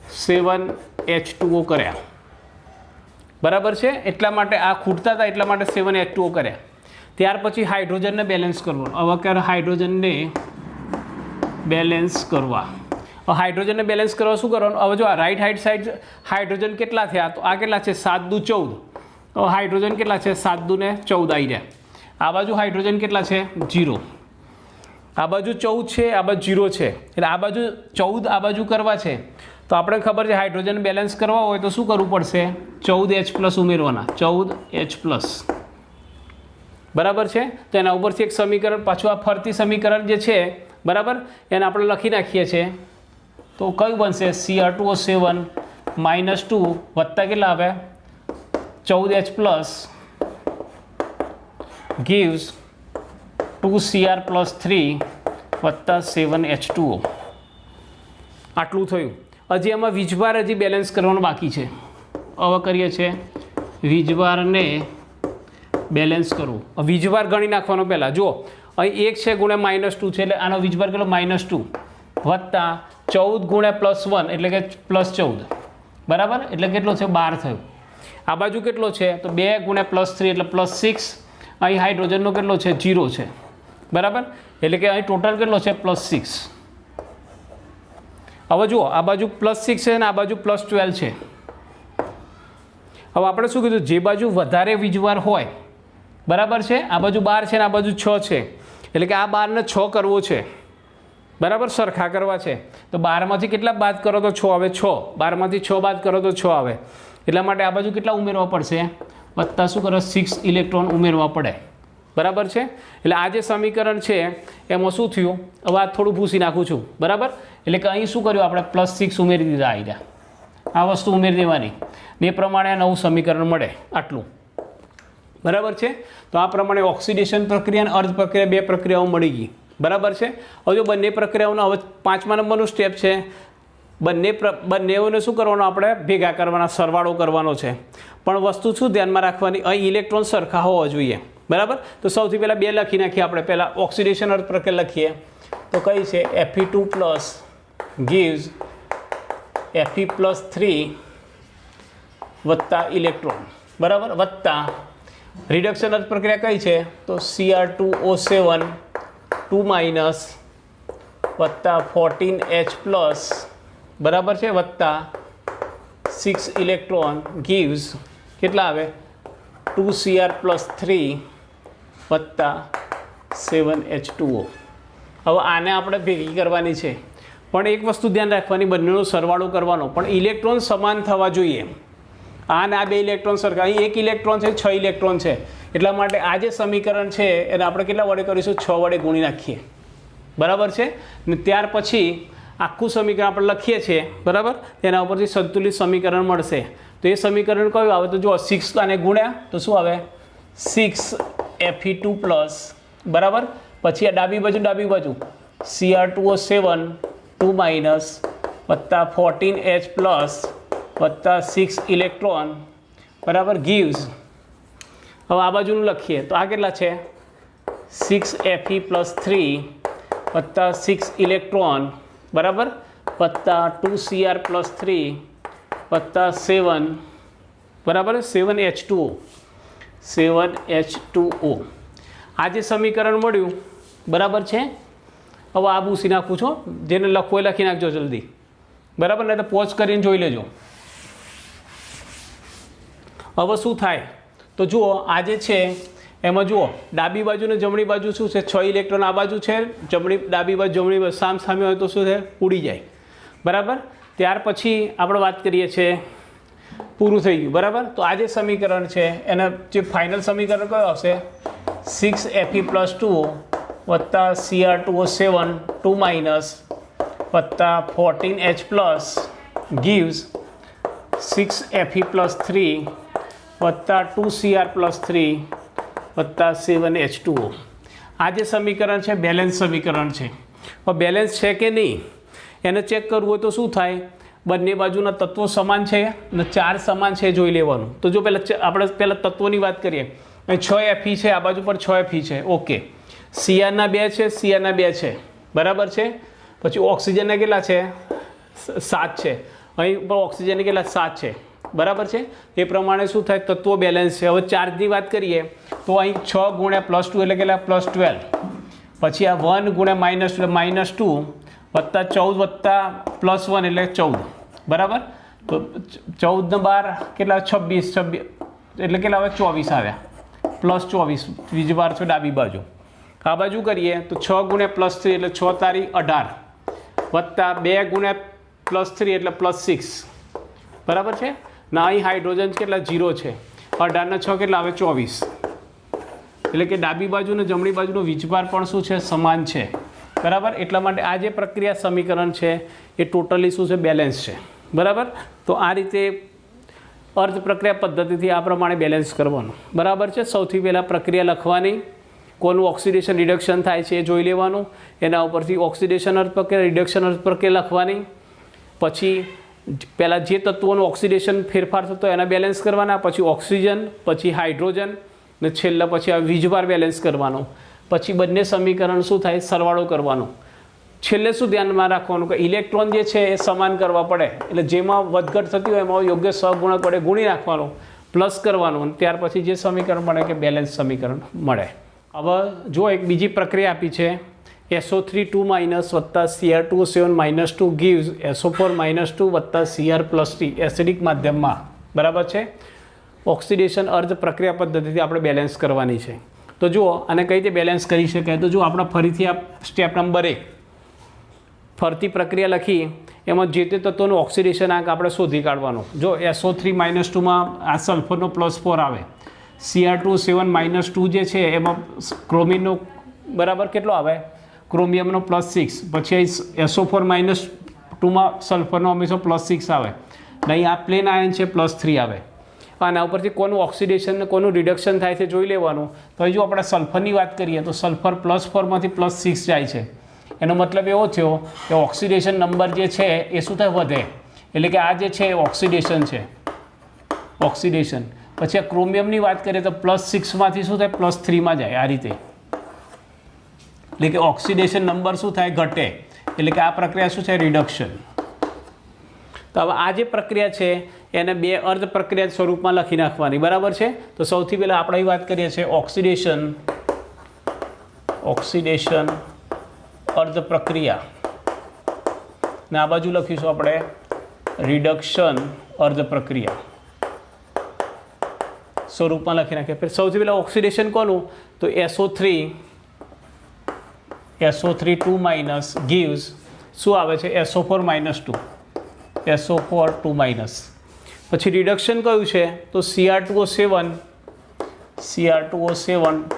+7H2O કર્યા, બરાબર છે. એટલા માટે આ ખૂટતા હતા એટલા માટે 7H2O કર્યા. ત્યાર પછી હાઇડ્રોજનને બેલેન્સ કરવાનું. હવે ક્યારે હાઇડ્રોજનને બેલેન્સ કરવા? હાઇડ્રોજનને બેલેન્સ કરવા શું કરવાનું? હવે જો આ રાઈટ હેન્ડ સાઈડ હાઇડ્રોજન કેટલા થયા? તો આ કેટલા છે? 7 દુ 14. તો હાઇડ્રોજન કેટલા છે? 7 દુ ને 14 આવી રહ્યા. આ બાજુ હાઇડ્રોજન કેટલા છે? 0. આ બાજુ 14 છે, આ બાજુ 0 છે. એટલે આ બાજુ 14 આ બાજુ કરવા છે તો આપણે ખબર છે હાઇડ્રોજન બેલેન્સ કરવા હોય તો શું કરવું પડશે? 14H+ ઉમેરવાના. 14H+, બરાબર છે. તો એના ઉપરથી એક સમીકરણ પાછું આ ફરતી સમીકરણ જે છે, બરાબર, એને આપણે લખી નાખીએ છીએ. તો કયું બનશે? Cr2O7 -2 વત્તા કેટલા આવે? 14H+ gives 2Cr+3 વત્તા 7H2O. આટલું થયું. હજી એમાં વીજભાર હજી બેલેન્સ કરવાનું બાકી છે. હવે કરીએ છીએ વીજભારને બેલેન્સ કરવું. વીજભાર ગણી નાખવાનો પહેલાં. જુઓ અહીં 1 છે ગુણ્યા -2 છે એટલે આનો વીજભાર કેટલો? -2 વત્તા 14 ગુણ્યા +1 એટલે કે +14, બરાબર. એટલે કેટલો છે? 12 થયો. આ બાજુ કેટલો છે? તો 2 ગુણ્યા +3 એટલે +6. અહીં હાઇડ્રોજનનો કેટલો છે? 0 છે, બરાબર. એટલે કે અહીં ટોટલ કેટલો છે? +6. હવે જુઓ આ બાજુ +6 છે અને આ બાજુ +12 છે. હવે આપણે શું કીધું? જે બાજુ વધારે વીજભાર હોય, બરાબર છે, આ બાજુ 12 છે અને આ બાજુ 6 છે. એટલે કે આ 12 ને 6 કરવો છે, બરાબર, સરખા કરવા છે. તો 12માંથી કેટલા બાદ કરો તો 6 આવે? 6. 12માંથી 6 બાદ કરો તો 6 આવે. એટલા માટે આ બાજુ કેટલા ઉમેરવા પડશે? વત્તા શું કરો? 6 ઇલેક્ટ્રોન ઉમેરવા પડે, બરાબર છે. એટલે આ જે સમીકરણ છે એમાં શું થયું? હવે આ થોડું ભૂસી નાખું છું, બરાબર. એટલે કે અહીં શું કર્યું આપણે? +6 ઉમેરી દીધા. આવી રહ્યા આ વસ્તુ ઉમેરી દેવાની ને એ પ્રમાણે નવું સમીકરણ મળે. આટલું, બરાબર છે. તો આ પ્રમાણે ઓક્સિડેશન પ્રક્રિયા અને અર્ધ પ્રક્રિયા 2 પ્રક્રિયાઓ મળી ગઈ, બરાબર છે. હવે જો બંને પ્રક્રિયાઓનો હવે 5મા નંબરનું સ્ટેપ છે. બંનેઓને શું કરવાનું? આપણે ભેગા કરવાના, સરવાળો કરવાનો છે. પણ વસ્તુ શું ધ્યાનમાં રાખવાની? અહીં ઇલેક્ટ્રોન સરખા હોવા જોઈએ, બરાબર. તો સૌથી પહેલાં 2 લખી નાખીએ આપણે. પહેલાં ઓક્સિડેશન અર્ધ પ્રક્રિયા લખીએ તો કઈ છે? Fe2+ gives Fe+3 વત્તા ઇલેક્ટ્રોન, બરાબર, વત્તા રિડક્શન અર્ધ પ્રક્રિયા કઈ છે? તો Cr2O7 2- વત્તા 14H+, બરાબર છે, વત્તા 6 ઇલેક્ટ્રોન gives કેટલા આવે? 2Cr+3 વત્તા 7H2O. હવે આને આપણે ભેગી કરવાની છે. પણ એક વસ્તુ ધ્યાન રાખવાની, બંનેનો સરવાળો કરવાનો, પણ ઇલેક્ટ્રોન સમાન થવા જોઈએ. આને આ 2 ઇલેક્ટ્રોન સરખા. અહીં 1 ઇલેક્ટ્રોન છે, 6 ઇલેક્ટ્રોન છે. એટલા માટે આ જે સમીકરણ છે એને આપણે કેટલા વડે કરીશું? 6 વડે ગુણી નાખીએ, બરાબર છે. ને ત્યાર પછી આખું સમીકરણ આપણે લખીએ છીએ, બરાબર. તેના ઉપરથી સંતુલિત સમીકરણ મળશે. તો એ સમીકરણ કયું આવે? તો જો 6 આને ગુણ્યા તો શું આવે? 6Fe2 પ્લસ, બરાબર. પછી આ ડાબી બાજુ Cr2O7 2 માઇનસ વત્તા 14H પ્લસ વત્તા 6 ઇલેક્ટ્રોન, બરાબર, ગીવ્સ. હવે આ બાજુનું લખીએ તો આ કેટલા છે? 6Fe પ્લસ 3 વત્તા 6 ઇલેક્ટ્રોન, બરાબર, વત્તા 2Cr પ્લસ 3 વત્તા 7, બરાબર, 7H2O. આ જે સમીકરણ મળ્યું, બરાબર છે. હવે આ ભૂસી નાખું છો, જેને લખવું એ લખી નાખજો જલ્દી, બરાબર, નહીં તો પોઝ કરીને જોઈ લેજો. હવે શું થાય તો જુઓ, આ જે છે એમાં જુઓ ડાબી બાજુ ને જમણી બાજુ શું છે? 6 ઇલેક્ટ્રોન આ બાજુ છે, ડાબી બાજુ જમણી બાજુ સામે હોય તો શું છે? ઉડી જાય, બરાબર. ત્યાર પછી આપણે વાત કરીએ છીએ, પૂરું થઈ ગયું, બરાબર. તો આ જે સમીકરણ છે એના જે ફાઇનલ સમીકરણ કયું આવશે? 6Fe પ્લસ 2 વત્તા Cr2O7 2 માઇનસ વત્તા 14H plus gives 6Fe plus 3 વત્તા 2Cr પ્લસ 3 વત્તા 7H2O. આ જે સમીકરણ છે બેલેન્સ સમીકરણ છે. હવે બેલેન્સ છે કે નહીં એને ચેક કરવું હોય તો શું થાય? બંને બાજુના તત્વો સમાન છે અને ચાર્જ સમાન છે જોઈ લેવાનું. તો જો આપણે પહેલાં તત્વોની વાત કરીએ, અહીં 6Fe છે, આ બાજુ પર 6Fe છે, ઓકે. Cr ના 2 છે, Cr ના 2 છે, બરાબર છે. પછી ઓક્સિજનના કેટલા છે? 7 છે. અહીં પણ ઓક્સિજનને કેટલા? 7 છે, બરાબર છે. એ પ્રમાણે શું થાય? તત્વો બેલેન્સ છે. હવે ચાર્જની વાત કરીએ તો અહીં 6 ગુણ્યા +2 એટલે કેટલા? +12. પછી આ 1 ગુણ્યા -2 વત્તા 14 વત્તા +1 એટલે 14, બરાબર. તો 14 ને 12 કેટલા? 26 એટલે કેટલા આવે? 24 આવ્યા. +24 વીજભાર છે ડાબી બાજુ. આ બાજુ કરીએ તો 6 ગુણ્યા +3 એટલે 6 તારી 18 વત્તા 2 ગુણ્યા +3 એટલે +6, બરાબર છે. ના અહીં હાઇડ્રોજન કેટલા? 0 છે. 18 ને 6 કેટલા આવે? 24. એટલે કે ડાબી બાજુ ને જમણી બાજુનો વીજભાર પણ શું છે? સમાન છે, બરાબર. એટલા માટે આ જે પ્રક્રિયા સમીકરણ છે એ ટોટલી શું છે? બેલેન્સ છે, બરાબર. તો આ રીતે અર્ધ પ્રક્રિયા પદ્ધતિથી આ પ્રમાણે બેલેન્સ કરવાનું, બરાબર છે. સૌથી પહેલાં પ્રક્રિયા લખવાની, કોનું ઓક્સિડેશન રિડક્શન થાય છે એ જોઈ લેવાનું, એના ઉપરથી ઓક્સિડેશન અર્ધ પ્રક્રિયા, રિડક્શન અર્ધ પ્રક્રિયા લખવાની. પછી પહેલાં જે તત્વોનું ઓક્સિડેશન ફેરફાર થતો એના બેલેન્સ કરવાના, પછી ઓક્સિજન, પછી હાઇડ્રોજન ને છેલ્લા પછી આ વીજભાર બેલેન્સ કરવાનો. પછી બંને સમીકરણ શું થાય? સરવાળો કરવાનો. છેલ્લે શું ધ્યાનમાં રાખવાનું કે ઇલેક્ટ્રોન જે છે એ સમાન કરવા પડે, એટલે જેમાં વધઘટ થતી હોય એમાં યોગ્ય સહગુણક વડે ગુણી નાખવાનું, પ્લસ કરવાનું, અને ત્યાર પછી જે સમીકરણ મળે કે બેલેન્સ સમીકરણ મળે. હવે જો એક બીજી પ્રક્રિયા આપી છે, SO3 2 માઇનસ વત્તા Cr2O7 -2 ગીવ્સ SO4 -2 વત્તા Cr + 3 એસિડિક માધ્યમમાં, બરાબર છે. ઓક્સિડેશન અર્ધ પ્રક્રિયા પદ્ધતિથી આપણે બેલેન્સ કરવાની છે. તો જુઓ આને કઈ રીતે બેલેન્સ કરી શકાય? તો જો આપણે ફરીથી આ સ્ટેપ નંબર 1 ફરતી પ્રક્રિયા લખી, એમાં જે તે તત્વોનો ઓક્સિડેશન આંક આપણે શોધી કાઢવાનો. જો SO3 -2માં આ સલ્ફરનો +4 આવે, Cr2O7 -2 જે છે એમાં ક્રોમિનનો બરાબર કેટલો આવે? ક્રોમિયમનો +6. પછી SO4 -2માં સલ્ફરનો હંમેશા +6 આવે. નહીં આ પ્લેન આયન છે +3 આવે. આના ઉપરથી કોનું ઓક્સિડેશન ને કોનું રિડક્શન થાય છે જોઈ લેવાનું. તો જો આપણે સલ્ફરની વાત કરીએ તો સલ્ફર +4 માંથી +6 જાય છે. એનો મતલબ એવો થયો કે ઓક્સિડેશન નંબર જે છે એ શું થાય? વધે. એટલે કે આ જે છે ઓક્સિડેશન છે, ઓક્સિડેશન. પછી આ ક્રોમિયમની વાત કરીએ તો +6 માંથી શું થાય? +3 માં જાય. આ રીતે એટલે કે ઓક્સિડેશન નંબર શું થાય? ઘટે. એટલે કે આ પ્રક્રિયા શું છે? રિડક્શન. તો હવે આ જે પ્રક્રિયા છે એને બે અર્ધ પ્રક્રિયા સ્વરૂપમાં લખી નાખવાની, બરાબર છે. તો સૌથી પહેલાં આપણે વાત કરીએ છીએ ઓક્સિડેશન અર્ધ પ્રક્રિયા, ને આ બાજુ લખીશું આપણે રિડક્શન અર્ધ પ્રક્રિયા સ્વરૂપમાં લખી નાખીએ. પછી સૌથી પહેલાં ઓક્સિડેશન કોનું? તો SO3 2 માઇનસ ગીવ્સ શું આવે છે? SO4 -2, SO4 2 minus. પછી રિડક્શન કયું છે? તો Cr2O7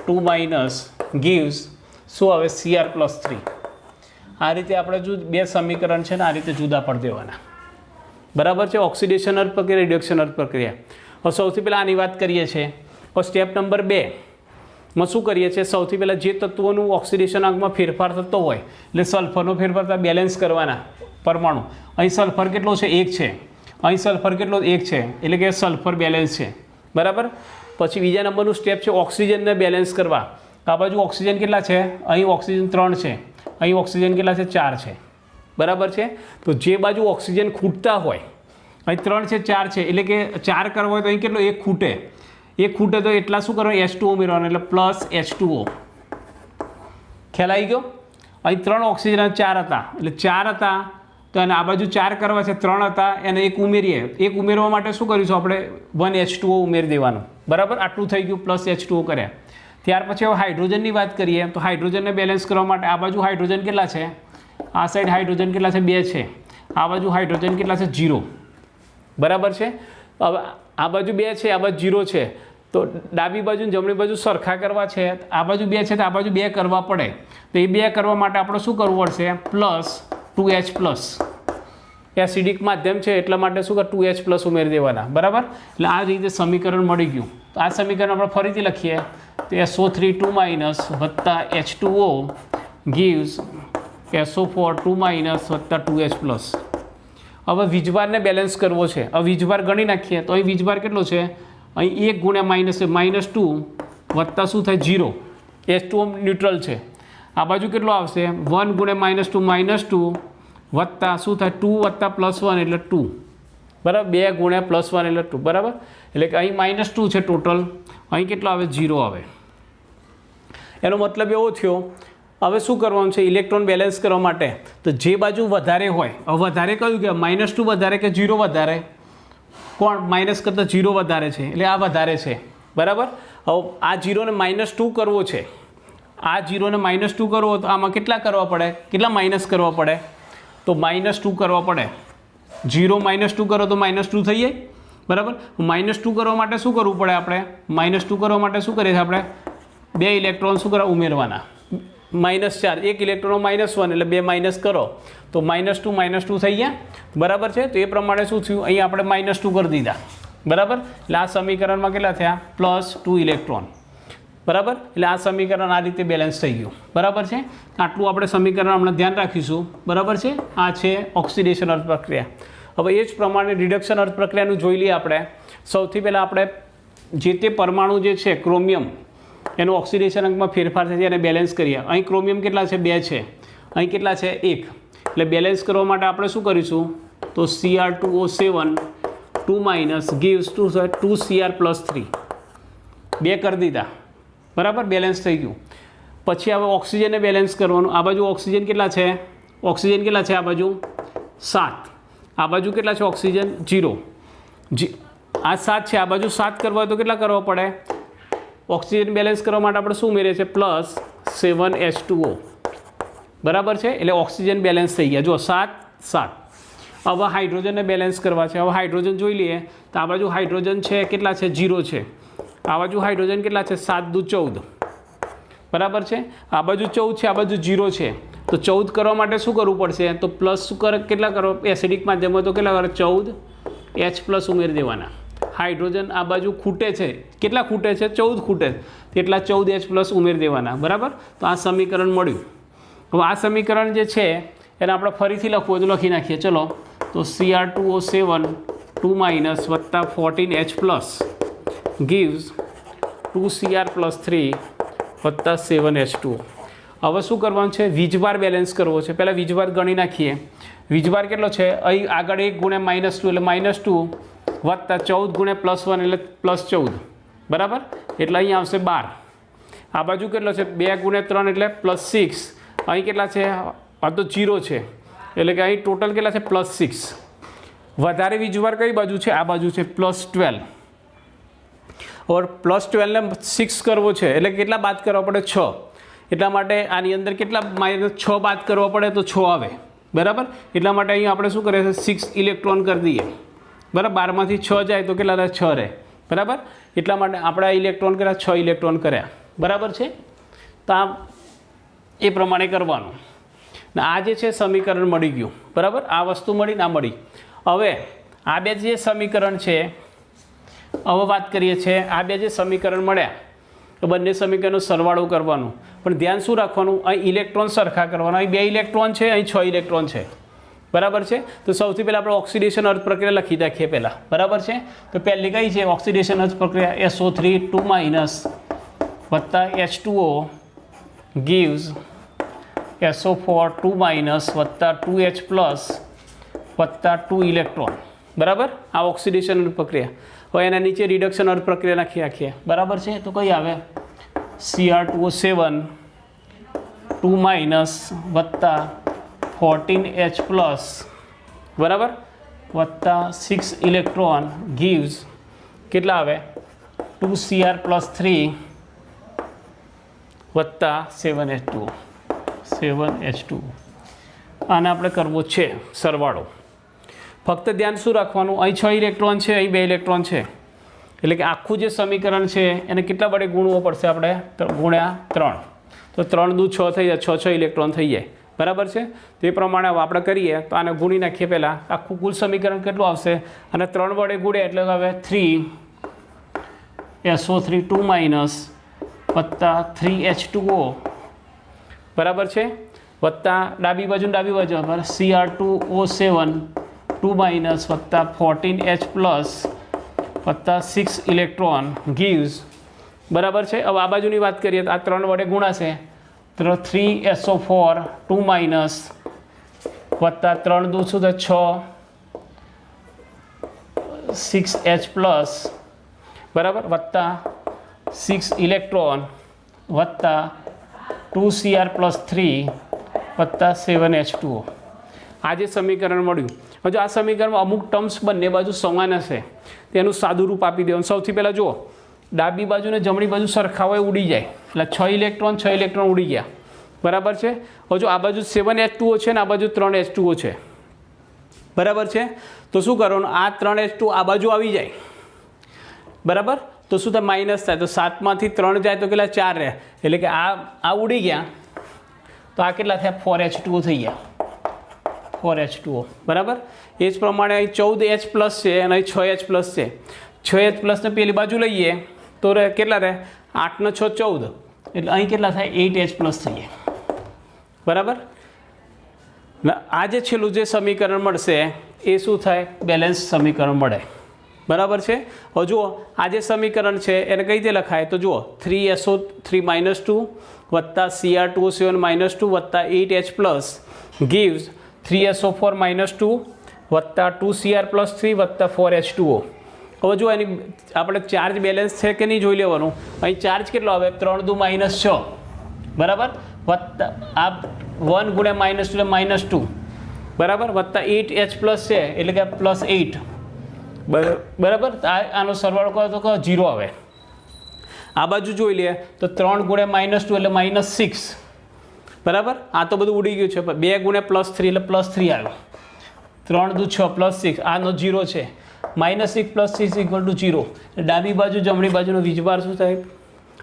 2 માઇનસ ગીવ્સ શું આવે? Cr + 3. આ રીતે આપણે જો બે સમીકરણ છે ને આ રીતે જુદા પડી દેવાના, બરાબર છે, ઓક્સિડેશન અર્થ પ્રક્રિયા, રિડક્શન અર્થ પ્રક્રિયા. હવે સૌથી પહેલાં આની વાત કરીએ છીએ. હવે સ્ટેપ નંબર 2 માં શું કરીએ છીએ, સૌથી પહેલાં જે તત્વોનું ઓક્સિડેશન આંકમાં ફેરફાર થતો હોય એટલે સલ્ફરનો ફેરફાર થતા બેલેન્સ કરવાના પરમાણુ. અહીં સલ્ફર કેટલો છે, 1 છે. અહીં સલ્ફર કેટલો, 1 છે, એટલે કે સલ્ફર બેલેન્સ છે. બરાબર. પછી બીજા નંબરનું સ્ટેપ છે ઓક્સિજનને બેલેન્સ કરવા. આ બાજુ ઓક્સિજન કેટલા છે, અહીં ઓક્સિજન 3 છે, અહીં ઓક્સિજન કેટલા છે, 4 છે. બરાબર છે. તો જે બાજુ ઓક્સિજન ખૂટતા હોય, અહીં 3 છે, 4 છે, એટલે કે 4 કરવો હોય તો અહીં કેટલો, 1 ખૂટે. 1 ખૂટે તો એટલા શું કરવાનું, H2O ઉમેરવાનું, એટલે પ્લસ H2O. ખ્યાલ આવી ગયો. અહીં 3 ઓક્સિજન 4 હતા, એટલે 4 હતા તો એને આ બાજુ 4 કરવા છે, 3 હતા એને 1 ઉમેરીએ. 1 ઉમેરવા માટે શું કરીશું આપણે, 1 H2O ઉમેરી દેવાનું. બરાબર. આટલું થઈ ગયું, પ્લસ H2O કર્યા. ત્યાર પછી હવે હાઇડ્રોજનની વાત કરીએ તો હાઇડ્રોજનને બેલેન્સ કરવા માટે આ બાજુ હાઇડ્રોજન કેટલા છે, આ સાઈડ હાઇડ્રોજન કેટલા છે, 2 છે. આ બાજુ હાઇડ્રોજન કેટલા છે, 0. બરાબર છે. હવે આ બાજુ 2 છે, આ બાજુ 0 છે. તો ડાબી બાજુ ને જમણી બાજુ સરખા કરવા છે. આ બાજુ 2 છે તો આ બાજુ 2 કરવા પડે. તો એ 2 કરવા માટે આપણે શું કરવું પડશે, પ્લસ 2H પ્લસ. એસિડિક માધ્યમ છે એટલા માટે શું કર, 2H પ્લસ ઉમેરી દેવાના. બરાબર. એટલે આ રીતે સમીકરણ મળી ગયું. તો આ સમીકરણ આપણે ફરીથી લખીએ તો SO3 2 માઇનસ વત્તા H2O gives SO4 2 માઇનસ વત્તા 2H પ્લસ. હવે વીજભારને બેલેન્સ કરવો છે. હવે વીજભાર ગણી નાખીએ તો અહીં વીજભાર કેટલો છે, અહીં 1 ગુણ્યા માઇનસ છે, -2 વત્તા શું થાય, 0. H2O ન્યુટ્રલ છે. આ બાજુ કેટલો આવશે, 1 ગુણ્યા -2 વત્તા શું થાય, 2 વત્તા +1 એટલે 2. બરાબર. 2 ગુણ્યા +1 એટલે 2. બરાબર. એટલે કે અહીં -2 છે ટોટલ, અહીં કેટલો આવે, 0 આવે. એનો મતલબ એવો થયો. હવે શું કરવાનું છે, ઇલેક્ટ્રોન બેલેન્સ કરવા માટે તો જે બાજુ વધારે હોય, હવે વધારે કયું કે -2 વધારે કે 0 વધારે, કોણ માઇનસ કરતાં 0 વધારે છે, એટલે આ વધારે છે. બરાબર. હવે આ 0 ને -2 કરવો છે, આ 0 ને -2 કરવો તો આમાં કેટલા કરવા પડે, કેટલા માઇનસ કરવા પડે, તો -2 કરવા પડે. 0 -2 કરો તો -2 થઈ જાય. બરાબર. -2 કરવા માટે શું કરવું પડે આપણે, -2 કરવા માટે શું કરીએ છીએ આપણે, 2 ઇલેક્ટ્રોન શું કરવા ઉમેરવાના, -4. 1 ઇલેક્ટ્રોન -1 એટલે 2 માઇનસ કરો તો -2 થઈ ગયા. બરાબર છે. તો એ પ્રમાણે શું થયું, અહીં આપણે -2 કરી દીધા. બરાબર. એટલે આ સમીકરણમાં કેટલા થયા, +2 ઇલેક્ટ્રોન. બરાબર. એટલે આ સમીકરણ આ રીતે બેલેન્સ થઈ ગયું. બરાબર છે. આટલું આપણે સમીકરણ હમણાં ધ્યાન રાખીશું. બરાબર છે. આ છે ઓક્સિડેશન અર્થ પ્રક્રિયા. હવે એ જ પ્રમાણે રિડક્શન અર્થ પ્રક્રિયાનું જોઈ લઈએ આપણે. સૌથી પહેલાં આપણે જે તે પરમાણુ જે છે ક્રોમિયમ, એનું ઓક્સિડેશન અંકમાં ફેરફાર થાય છે એને બેલેન્સ કરીએ. અહીં ક્રોમિયમ કેટલા છે, 2 છે, અહીં કેટલા છે, 1. એટલે બેલેન્સ કરવા માટે આપણે શું કરીશું, તો Cr2O7 2 માઇનસ gives 2Cr + 3. 2 કરી દીધા. બરાબર. બેલેન્સ થઈ ગયું. પછી હવે ઓક્સિજનને બેલેન્સ કરવાનું. આ બાજુ ઓક્સિજન કેટલા છે, ઓક્સિજન કેટલા છે, આ બાજુ 7, આ બાજુ કેટલા છે ઓક્સિજન, 0. આ 7 છે, આ બાજુ 7 કરવા હોય તો કેટલા કરવા પડે, ઓક્સિજન બેલેન્સ કરવા માટે આપણે શું ઉમેરીએ છીએ, +7 H2O. બરાબર છે. એટલે ઓક્સિજન બેલેન્સ થઈ ગયા. જો 7. હવે હાઇડ્રોજનને બેલેન્સ કરવા છે. હવે હાઇડ્રોજન જોઈ લઈએ તો આ બાજુ હાઇડ્રોજન છે કેટલા છે, 0 છે. આ બાજુ હાઇડ્રોજન કેટલા છે, 7 દુ 14. બરાબર છે. આ બાજુ 14 છે, આ બાજુ 0 છે. તો 14 કરવા માટે શું કરવું પડશે, તો પ્લસ શું કરે, કેટલા કરો, એસિડિક માધ્યમ હોય તો કેટલા કરે, 14 H પ્લસ ઉમેરી દેવાના. હાઇડ્રોજન આ બાજુ ખૂટે છે, કેટલા ખૂટે છે, 14 ખૂટે, એટલા 14 H પ્લસ ઉમેરી દેવાના. બરાબર. તો આ સમીકરણ મળ્યું. હવે આ સમીકરણ જે છે એને આપણે ફરીથી લખવું હોય તો લખી નાખીએ. ચલો. તો Cr2O7 2 માઇનસ વત્તા 14H પ્લસ gives 2Cr + 3 વત્તા 7H2O. હવે શું કરવાનું છે, વીજભાર બેલેન્સ કરવો છે. પહેલાં વીજભાર ગણી નાખીએ. વીજભાર કેટલો છે, અહીં આગળ 1 ગુણ્યા -2 એટલે -2 વત્તા 14 ગુણ્યા +1 એટલે +14. બરાબર. એટલે અહીં આવશે 12. આ બાજુ કેટલો છે, 2 ગુણ્યા 3 એટલે +6. અહીં કેટલા છે, આ તો 0 છે, એટલે કે અહીં ટોટલ કેટલા છે, +6. વધારે વીજભાર કઈ બાજુ છે, આ બાજુ છે, +12. ઓર +12 ને 6 કરવો છે એટલે કેટલા બાદ કરવા પડે, 6. એટલા માટે આની અંદર કેટલા -6 બાદ કરવા પડે તો 6 આવે. બરાબર. એટલા માટે અહીં આપણે શું કરીએ, 6 ઇલેક્ટ્રોન કરી દઈએ. બરાબર. 12માંથી 6 જાય તો કેટલા રહે, 6 રહે. બરાબર. એટલા માટે આપણે આ ઇલેક્ટ્રોન કર્યા, 6 ઇલેક્ટ્રોન કર્યા. બરાબર છે. તો આ એ પ્રમાણે કરવાનું. ને આ જે છે સમીકરણ મળી ગયું. બરાબર. આ વસ્તુ મળી ના મળી. હવે આ બે જે સમીકરણ છે, હવે વાત કરીએ છીએ આ બે જે સમીકરણ મળ્યા તો બંને સમીકરણનો સરવાળો કરવાનો, પણ ધ્યાન શું રાખવાનું, અહીં ઇલેક્ટ્રોન સરખા કરવાના. અહીં 2 ઇલેક્ટ્રોન છે, અહીં 6 ઇલેક્ટ્રોન છે, બરાબર છે. તો સૌથી પહેલાં આપણે ઓક્સિડેશન અર્થ પ્રક્રિયા લખી નાખીએ પહેલાં, બરાબર છે. તો પહેલી કઈ છે ઓક્સિડેશન અર્થ પ્રક્રિયા, SO3 2- વત્તા H2O gives SO4 2- વત્તા 2H+ વત્તા 2 ઇલેક્ટ્રોન, બરાબર. આ ઓક્સિડેશન અર્થ પ્રક્રિયા. હવે એના નીચે રિડક્શન અર્થ પ્રક્રિયા નાખી રાખીએ, બરાબર છે. તો કઈ આવે Cr2O7 2- વત્તા 14H+, બરાબર, વત્તા 6 ઇલેક્ટ્રોન gives કેટલા આવે 2Cr+3 વત્તા 7H2. આને આપણે કરવો છે સરવાળો. ફક્ત ધ્યાન શું રાખવાનું, અહીં 6 ઇલેક્ટ્રોન છે, અહીં 2 ઇલેક્ટ્રોન છે, એટલે કે આખું જે સમીકરણ છે એને કેટલા વડે ગુણવો પડશે આપણે, ગુણ્યા 3. તો 3 દુ 6 થઈ જાય, 6 ઇલેક્ટ્રોન થઈ જાય, બરાબર છે. તે પ્રમાણે આપણે કરીએ તો આને ગુણી નાખીએ પહેલાં, આખું કુલ સમીકરણ કેટલું આવશે, અને 3 વડે ગુણ્યા એટલે હવે 3 SO3 2- વત્તા 3H2O, બરાબર છે, વત્તા ડાબી બાજુ Cr2O7 2- વત્તા 14H+ વત્તા 6 ઇલેક્ટ્રોન gives, બરાબર છે. હવે આ બાજુની વાત કરીએ તો આ 3 વડે ગુણાશે, તો 3SO4 2- વત્તા 3 દુ શું થાય 6 6H+, બરાબર, વત્તા 6 ઇલેક્ટ્રોન વત્તા 2Cr+3 વત્તા 7H2O. આ જે સમીકરણ મળ્યું. હજુ આ સમીકરણમાં અમુક ટર્મ્સ બંને બાજુ સમાન હશે, તેનું સાદું રૂપ આપી દેવાનું. સૌથી પહેલાં જુઓ, ડાબી બાજુ ને જમણી બાજુ સરખા હોય ઉડી જાય, એટલે 6 ઇલેક્ટ્રોન ઉડી ગયા, બરાબર છે. હજુ આ બાજુ 7H2O છે ને આ બાજુ 3H2O છે, બરાબર છે. તો શું કરવાનું, આ 3H2 આ બાજુ આવી જાય, બરાબર. તો શું થાય, માઇનસ થાય. તો 7માંથી 3 જાય તો કેટલા 4 રહે, એટલે કે આ ઉડી ગયા, તો આ કેટલા થયા 4H2O થઈ ગયા, 4H2O, બરાબર. એ જ પ્રમાણે અહીં 14H+ છે અને અહીં 6H+ છે. 6H+ ને પેલી બાજુ લઈએ તો કેટલા રહે, 8 ને 6 14, એટલે અહીં કેટલા થાય 8H+ થઈ જાય, બરાબર. આ જે છેલ્લું જે સમીકરણ મળશે એ શું થાય, બેલેન્સ સમીકરણ મળે, બરાબર છે. હવે જુઓ આ જે સમીકરણ છે એને કઈ રીતે લખાય, તો જુઓ 3SO3 -2 વત્તા Cr2O7 -2 વત્તા 8H+ gives 3SO4 -2 વત્તા 2Cr+3 વત્તા 4H2O. હવે જો એની આપણે ચાર્જ બેલેન્સ છે કે નહીં જોઈ લેવાનું. અહીં ચાર્જ કેટલો આવે 3 દુ -6, બરાબર, વત્તા આ 1 ગુણ્યા -2 એટલે -2, બરાબર, વત્તા 8H+ છે એટલે કે +8, બરાબર. આનો સરવાળો કરો તો 0 આવે. આ બાજુ જોઈ લઈએ તો 3 ગુણ્યા -2 એટલે -6, બરાબર. આ તો બધું ઉડી ગયું છે, 2 ગુણ્યા +3 એટલે +3 આવ્યો, 3 દુ 6 +6, આનો 0 છે, -6 + 6 = 0. ડાબી બાજુ જમણી બાજુનો વીજભાર શું થાય,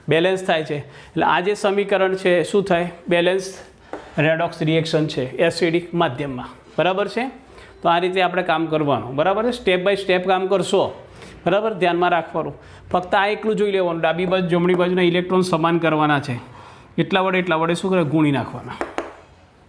બેલેન્સ થાય છે. એટલે આ જે સમીકરણ છે શું થાય, બેલેન્સ રેડોક્સ રિએક્શન છે એસિડિક માધ્યમમાં, બરાબર છે. તો આ રીતે આપણે કામ કરવાનું, બરાબર છે. સ્ટેપ બાય સ્ટેપ કામ કરશો, બરાબર, ધ્યાનમાં રાખવાનું. ફક્ત આ એકલું જોઈ લેવાનું, ડાબી બાજુ જમણી બાજુના ઇલેક્ટ્રોન સમાન કરવાના છે, એટલા વડે શું કરે ગુણી નાખવાના,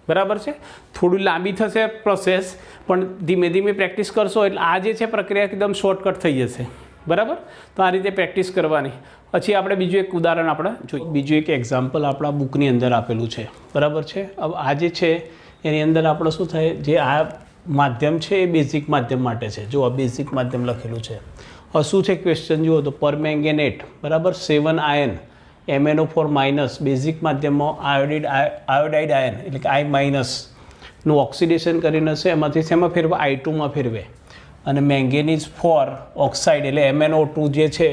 બરાબર છે. થોડી લાંબી થશે પ્રોસેસ, પણ ધીમે ધીમે પ્રેક્ટિસ કરશો એટલે આ જે છે પ્રક્રિયા એકદમ શોર્ટકટ થઈ જશે, બરાબર. તો આ રીતે પ્રેક્ટિસ કરવાની. પછી આપણે બીજું એક ઉદાહરણ આપણે જોઈએ, બીજું એક એક્ઝામ્પલ આપણા બુકની અંદર આપેલું છે, બરાબર છે. હવે આ જે છે એની અંદર આપણે શું થાય, જે આ માધ્યમ છે એ બેઝિક માધ્યમ માટે છે. જો આ બેઝિક માધ્યમ લખેલું છે. હવે શું છે ક્વેશ્ચન જુઓ તો, પરમેંગેનેટ, બરાબર, 7 આયન MnO4- બેઝિક માધ્યમમાં આયોડાઇડ આયન એટલે કે I- નું ઓક્સિડેશન કરીને છે, એમાંથી શેમાં ફેરવે, I2 માં ફેરવે, અને મેંગેનીઝ 4 ઓક્સાઇડ એટલે MnO2 જે છે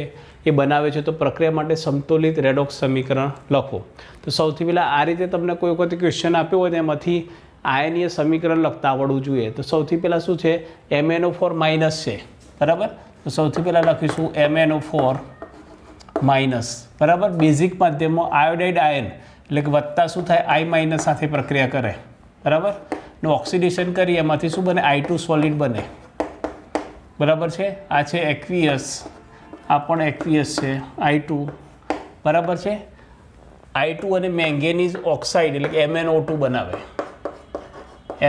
એ બનાવે છે. તો પ્રક્રિયા માટે સમતોલિત રેડોક્સ સમીકરણ લખો. તો સૌથી પહેલાં આ રીતે તમને કોઈ વખત ક્વેશ્ચન આપ્યો હોય તો એમાંથી આયનીય સમીકરણ લખતા આવડવું જોઈએ. તો સૌથી પહેલાં શું છે, MnO4- છે, બરાબર. તો સૌથી પહેલાં લખીશું MnO4-, બરાબર. બેઝિક માધ્યમમાં આયોડાઇડ આયન એટલે કે વત્તા શું થાય, I- સાથે પ્રક્રિયા કરે, બરાબર. ને ઓક્સિડેશન કરી એમાંથી શું બને, I2 સોલિડ બને, બરાબર છે, આ છે એક્વિયસ, આ પણ એક્વિયસ છે I2 બરાબર છે. I2 અને મેંગેનીઝ ઓક્સાઇડ એટલે કે MnO2 બનાવે,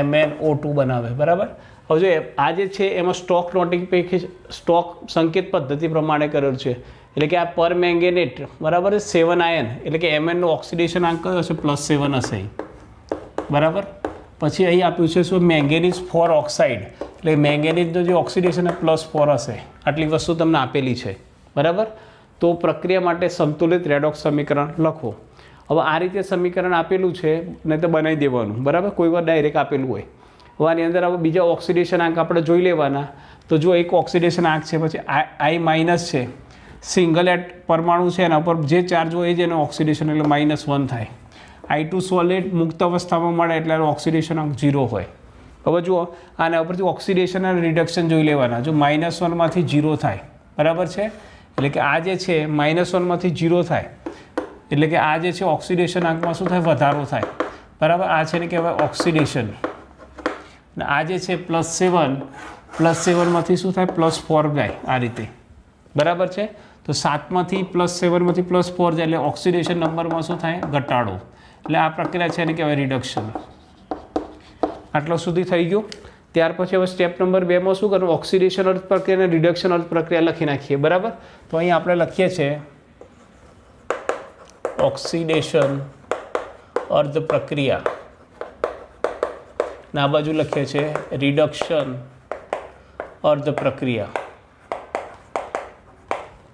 MnO2 બનાવે બરાબર. હવે જો આ જે છે એમાં સ્ટોક નોટિફિકેશન સ્ટોક સંકેત પદ્ધતિ પ્રમાણે કરેલું છે, એટલે કે આ પર મેંગેનેટ બરાબર 7 આયન એટલે કે Mn નો ઓક્સિડેશન આંક કયો હશે +7 હશે બરાબર. પછી અહીં આપ્યું છે શું મેંગેનીઝ 4 ઓક્સાઇડ એટલે મેંગેનીઝનો જે ઓક્સિડેશન +4 હશે. આટલી વસ્તુ તમને આપેલી છે બરાબર. તો પ્રક્રિયા માટે સંતુલિત રેડોક્સ સમીકરણ લખો. હવે આ રીતે સમીકરણ આપેલું છે ને તો બનાવી દેવાનું બરાબર. કોઈ વાર ડાયરેક્ટ આપેલું હોય. હવે આની અંદર હવે બીજા ઓક્સિડેશન આંક આપણે જોઈ લેવાના. તો જો એક ઓક્સિડેશન આંક છે, પછી I- છે, સિંગલ એટ પરમાણુ છે એના પર જે ચાર્જ હોય એ જ એનો ઓક્સિડેશન એટલે -1 થાય. I2 સોલિડ મુક્ત અવસ્થામાં મળે એટલે ઓક્સિડેશન આંક 0 હોય. હવે જુઓ આના ઉપરથી ઓક્સિડેશન અને રિડક્શન જોઈ લેવાના. જો -1 માંથી 0 થાય બરાબર છે, એટલે કે આ જે છે -1 માંથી 0 થાય એટલે કે આ જે છે ઓક્સિડેશન આંકમાં શું થાય વધારો થાય બરાબર. આ છે ને કહેવાય ઓક્સિડેશન. અને આ જે છે +7 માંથી શું થાય +4 જાય આ રીતે બરાબર છે. તો 7 માંથી +7 માંથી +4 જાય એટલે ઓક્સિડેશન નંબરમાં શું થાય ઘટાડો. એટલે આ પ્રક્રિયા છે એને કહેવાય રિડક્શન. આટલો સુધી થઈ ગયું. ત્યાર પછી હવે સ્ટેપ નંબર 2માં શું કરવું, ઓક્સિડેશન અર્ધ પ્રક્રિયા અને રિડક્શન અર્ધ પ્રક્રિયા લખી નાખીએ બરાબર. તો અહીં આપણે લખીએ છીએ ઓક્સિડેશન અર્ધ પ્રક્રિયા, અને આ બાજુ લખીએ છીએ રિડક્શન અર્ધ પ્રક્રિયા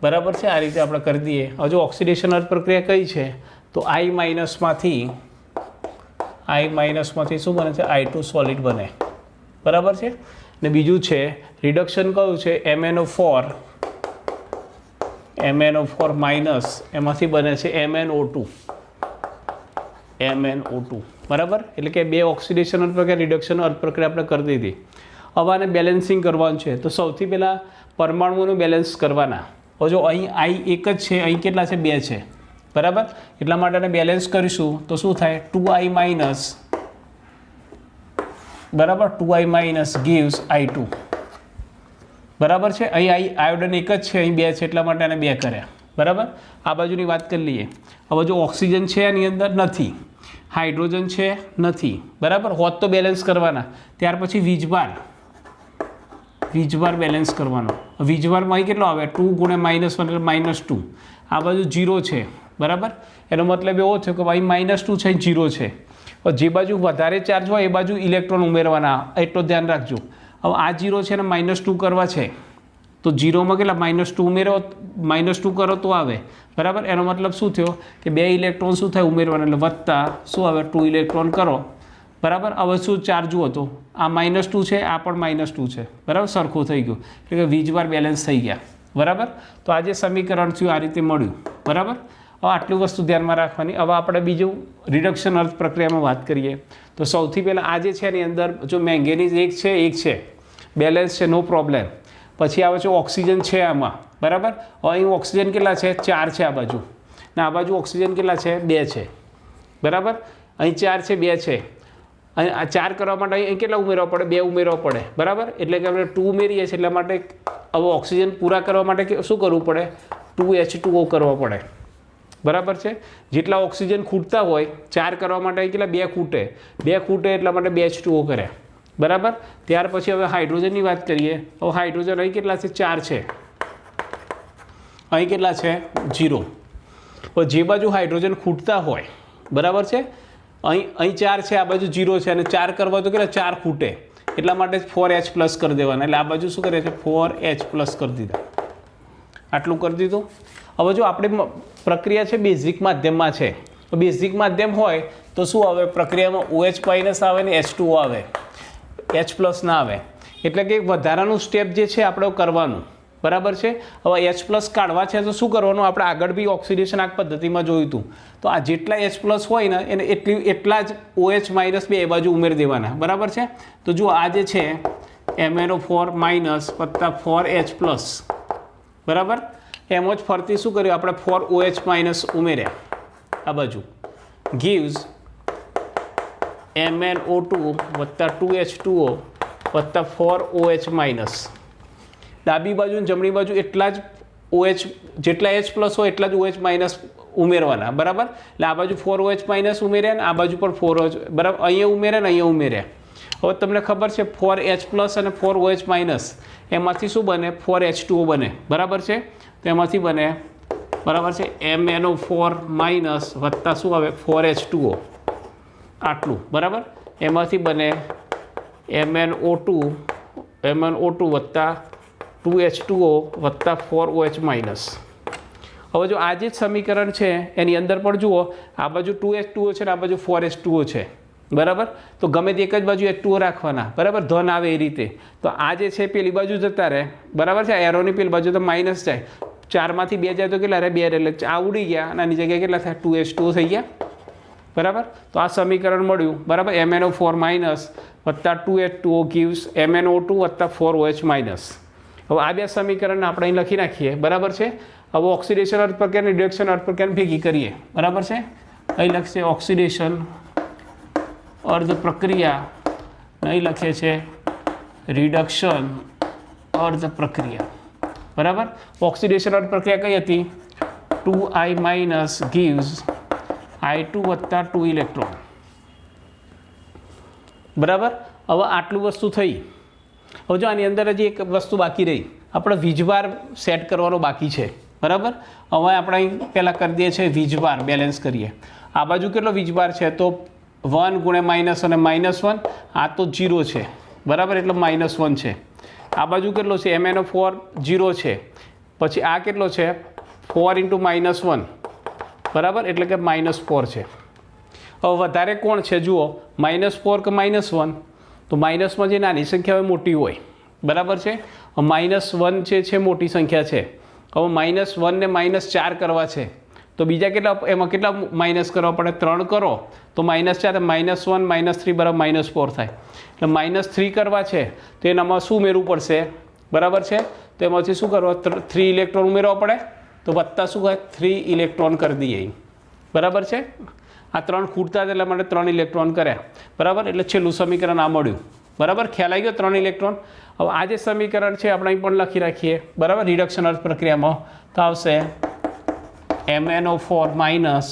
બરાબર છે. આ રીતે આપણે કરી દઈએ. હજુ ઓક્સિડેશન અર્ધ પ્રક્રિયા કઈ છે તો I- માંથી શું બને છે I2 સોલિડ બને બરાબર છે. ને બીજું છે રિડક્શન કયું છે MnO4 માઇનસ એમાંથી બને છે MnO2 બરાબર. એટલે કે બે ઓક્સિડેશન અર્ધ પ્રક્રિયા રિડક્શન અર્ધ પ્રક્રિયા આપણે કરી દીધી. હવે આને બેલેન્સિંગ કરવાનું છે. તો સૌથી પહેલાં પરમાણુઓનું બેલેન્સ કરવાના. હવે જો અહીં I એક જ છે, અહીં કેટલા છે 2 છે બરાબર. એટલા માટે આને બેલેન્સ કરીશું તો શું થાય 2I માઇનસ બરાબર 2I માઇનસ gives I2 બરાબર છે. અહીં આયોડન એક જ છે, અહીં 2 છે એટલા માટે આને 2 કર્યા બરાબર. આ બાજુની વાત કરી લઈએ. હવે જો ઓક્સિજન છે એની અંદર નથી, હાઇડ્રોજન છે નથી બરાબર. હોત તો બેલેન્સ કરવાના. ત્યાર પછી વીજભાર બેલેન્સ કરવાનો. વીજભારમાં અહીં કેટલો આવે 2 × -1 એટલે -2. આ બાજુ 0 છે બરાબર. એનો મતલબ એવો થયો કે ભાઈ -2 છે 0 છે. જે બાજુ વધારે ચાર્જ હોય એ બાજુ ઇલેક્ટ્રોન ઉમેરવાના, એટલો ધ્યાન રાખજો. હવે આ 0 છે ને -2 કરવા છે તો 0માં કેટલા -2 ઉમેરો, -2 કરો તો આવે બરાબર. એનો મતલબ શું થયો કે 2 ઇલેક્ટ્રોન શું થાય ઉમેરવાના એટલે વત્તા શું આવે 2 ઇલેક્ટ્રોન કરો બરાબર. હવે શું ચાર્જ જુઓ તો આ -2 છે, આ પણ -2 છે બરાબર. સરખું થઈ ગયું એટલે કે વીજભાર બેલેન્સ થઈ ગયા બરાબર. તો આ જે સમીકરણ થયું આ રીતે મળ્યું બરાબર. હવે આટલી વસ્તુ ધ્યાનમાં રાખવાની. હવે આપણે બીજું રિડક્શન અર્ધ પ્રક્રિયામાં વાત કરીએ તો સૌથી પહેલાં આ જે છે એની અંદર જો મેંગેનીઝ એક છે બેલેન્સ છે નો પ્રોબ્લેમ. પછી આવે છે ઓક્સિજન છે આમાં બરાબર. અહીં ઓક્સિજન કેટલા છે 4 છે આ બાજુ, ને આ બાજુ ઓક્સિજન કેટલા છે 2 છે બરાબર. અહીં 4 છે 2 છે. અહીં આ 4 કરવા માટે અહીં કેટલા ઉમેરવા પડે 2 ઉમેરવા પડે બરાબર. એટલે કે આપણે 2 ઉમેરીએ છીએ એટલા માટે હવે ઓક્સિજન પૂરા કરવા માટે શું કરવું પડે 2H2O કરવા પડે બરાબર છે. જેટલા ઓક્સિજન ખૂટતા હોય 4 કરવા માટે અહીં કેટલા 2 ખૂટે એટલા માટે 2H2O કર્યા બરાબર. ત્યાર પછી હવે હાઇડ્રોજનની વાત કરીએ. હવે હાઇડ્રોજન અહીં કેટલા છે 4 છે, અહીં કેટલા છે 0. હવે જે બાજુ હાઇડ્રોજન ખૂટતા હોય બરાબર છે અહીં 4 છે, આ બાજુ 0 છે, અને 4 કરવા તો કેટલા 4 ખૂટે એટલા માટે 4H+ કરી દેવાના. એટલે આ બાજુ શું કરે છે 4H+ કરી દીધા. આટલું કરી દીધું. હવે જો આપણે પ્રક્રિયા છે બેઝિક માધ્યમમાં છે, તો બેઝિક માધ્યમ હોય તો શું આવે પ્રક્રિયામાં OH- આવે ને H2O આવે, H+ ના આવે. એટલે કે વધારાનું સ્ટેપ જે છે આપણે કરવાનું બરાબર છે. હવે H+ કાઢવા છે તો શું કરવાનું આપણે આગળ બી ઓક્સિડેશન આંક પદ્ધતિમાં જોયું હતું. તો આ જેટલા H+ હોય ને એને એટલા જ OH- બે એ બાજુ ઉમેરી દેવાના બરાબર છે. તો જુઓ આ જે છે MnO4- વત્તા 4H+ બરાબર. એમ જ ફરતી શું કર્યું આપણે 4OH- ઉમેર્યા આ બાજુ gives MnO2 વત્તા 2H2O વત્તા 4OH-. ડાબી બાજુ અને જમણી બાજુ એટલા જ OH જેટલા H પ્લસ હોય એટલા જ OH માઇનસ ઉમેરવાના, બરાબર. એટલે આ બાજુ 4OH માઇનસ ઉમેર્યા ને આ બાજુ પણ 4OH, બરાબર, અહીંયા ઉમેર્યા ને અહીંયા ઉમેર્યા. હવે તમને ખબર છે 4H પ્લસ અને 4OH માઇનસ એમાંથી શું બને? 4H2O બને, બરાબર છે. તો એમાંથી બને, બરાબર છે, MnO4 માઇનસ વત્તા શું આવે? 4H2O, આટલું, બરાબર. એમાંથી બને MnO2 વત્તા 2H2O વત્તા 4OH માઇનસ. હવે જો આ જે સમીકરણ છે એની અંદર પણ જુઓ, આ બાજુ 2H2O છે ને આ બાજુ 4H2O છે, બરાબર. તો ગમે તે એક જ બાજુ H2O રાખવાના, બરાબર, ધન આવે એ રીતે. તો આ જે છે પેલી બાજુ જતા રહે, બરાબર છે. એરોની પેલી બાજુ તો માઇનસ જાય, 4માંથી 2 જાય તો કેટલા રહે? 2 એટલે આ ઉડી ગયા અને આની જગ્યાએ કેટલા થાય? 2H2O થઈ ગયા, બરાબર. તો આ સમીકરણ મળ્યું, બરાબર. MnO4 માઇનસ વત્તા 2H2O gives MnO2 વત્તા 4OH માઇનસ. હવે આ બે સમીકરણ આપણે અહીં લખી નાખીએ, બરાબર છે. હવે ઓક્સિડેશન અર્ધ પ્રક્રિયા રિડક્શન અર્ધ પ્રક્રિયા ભેગી કરીએ, બરાબર છે. અહીં લખશે ઓક્સિડેશન અર્ધ પ્રક્રિયા, અહીં લખે છે રિડક્શન અર્ધ પ્રક્રિયા, બરાબર. ઓક્સિડેશન અર્ધ પ્રક્રિયા કઈ હતી? 2I માઇનસ gives I2 વત્તા 2 ઇલેક્ટ્રોન, બરાબર. હવે આટલું વસ્તુ થઈ. હવે જો આની અંદર હજી એક વસ્તુ બાકી રહી, આપણે વીજભાર સેટ કરવાનો બાકી છે, બરાબર. હવે આપણે અહીં પહેલાં કરી દઈએ છીએ વીજભાર, બેલેન્સ કરીએ. આ બાજુ કેટલો વીજભાર છે? તો 1 ગુણ્યા માઇનસ અને -1, આ તો 0 છે, બરાબર, એટલે -1 છે. આ બાજુ કેટલો છે? MnO4 0 છે, પછી આ કેટલો છે? 4 × -1, બરાબર, એટલે કે -4 છે. હવે વધારે કોણ છે? જુઓ, -4 કે -1? તો માઇનસમાં જે નાની સંખ્યા હોય મોટી હોય, બરાબર છે. -1 જે છે મોટી સંખ્યા છે. હવે -1 ને -4 કરવા છે તો બીજા કેટલા, એમાં કેટલા માઇનસ કરવા પડે? 3 કરો તો -4, -1 -3 બરાબર -4 થાય. એટલે -3 કરવા છે તો એનામાં શું ઉમેરવું પડશે? બરાબર છે. તો એમાંથી શું કરવા? 3 ઇલેક્ટ્રોન ઉમેરવા પડે. તો વત્તા શું થાય? 3 ઇલેક્ટ્રોન કરી દઈએ, બરાબર છે. આ 3 ખૂટતા એટલા માટે 3 ઇલેક્ટ્રોન કર્યા, બરાબર. એટલે છેલ્લું સમીકરણ આ મળ્યું, બરાબર. ખ્યાલ આવી ગયો? 3 ઇલેક્ટ્રોન. હવે આ જે સમીકરણ છે આપણે અહીં પણ લખી રાખીએ, બરાબર. રિડક્શન અર્ધ પ્રક્રિયામાં તો આવશે MnO4 માઇનસ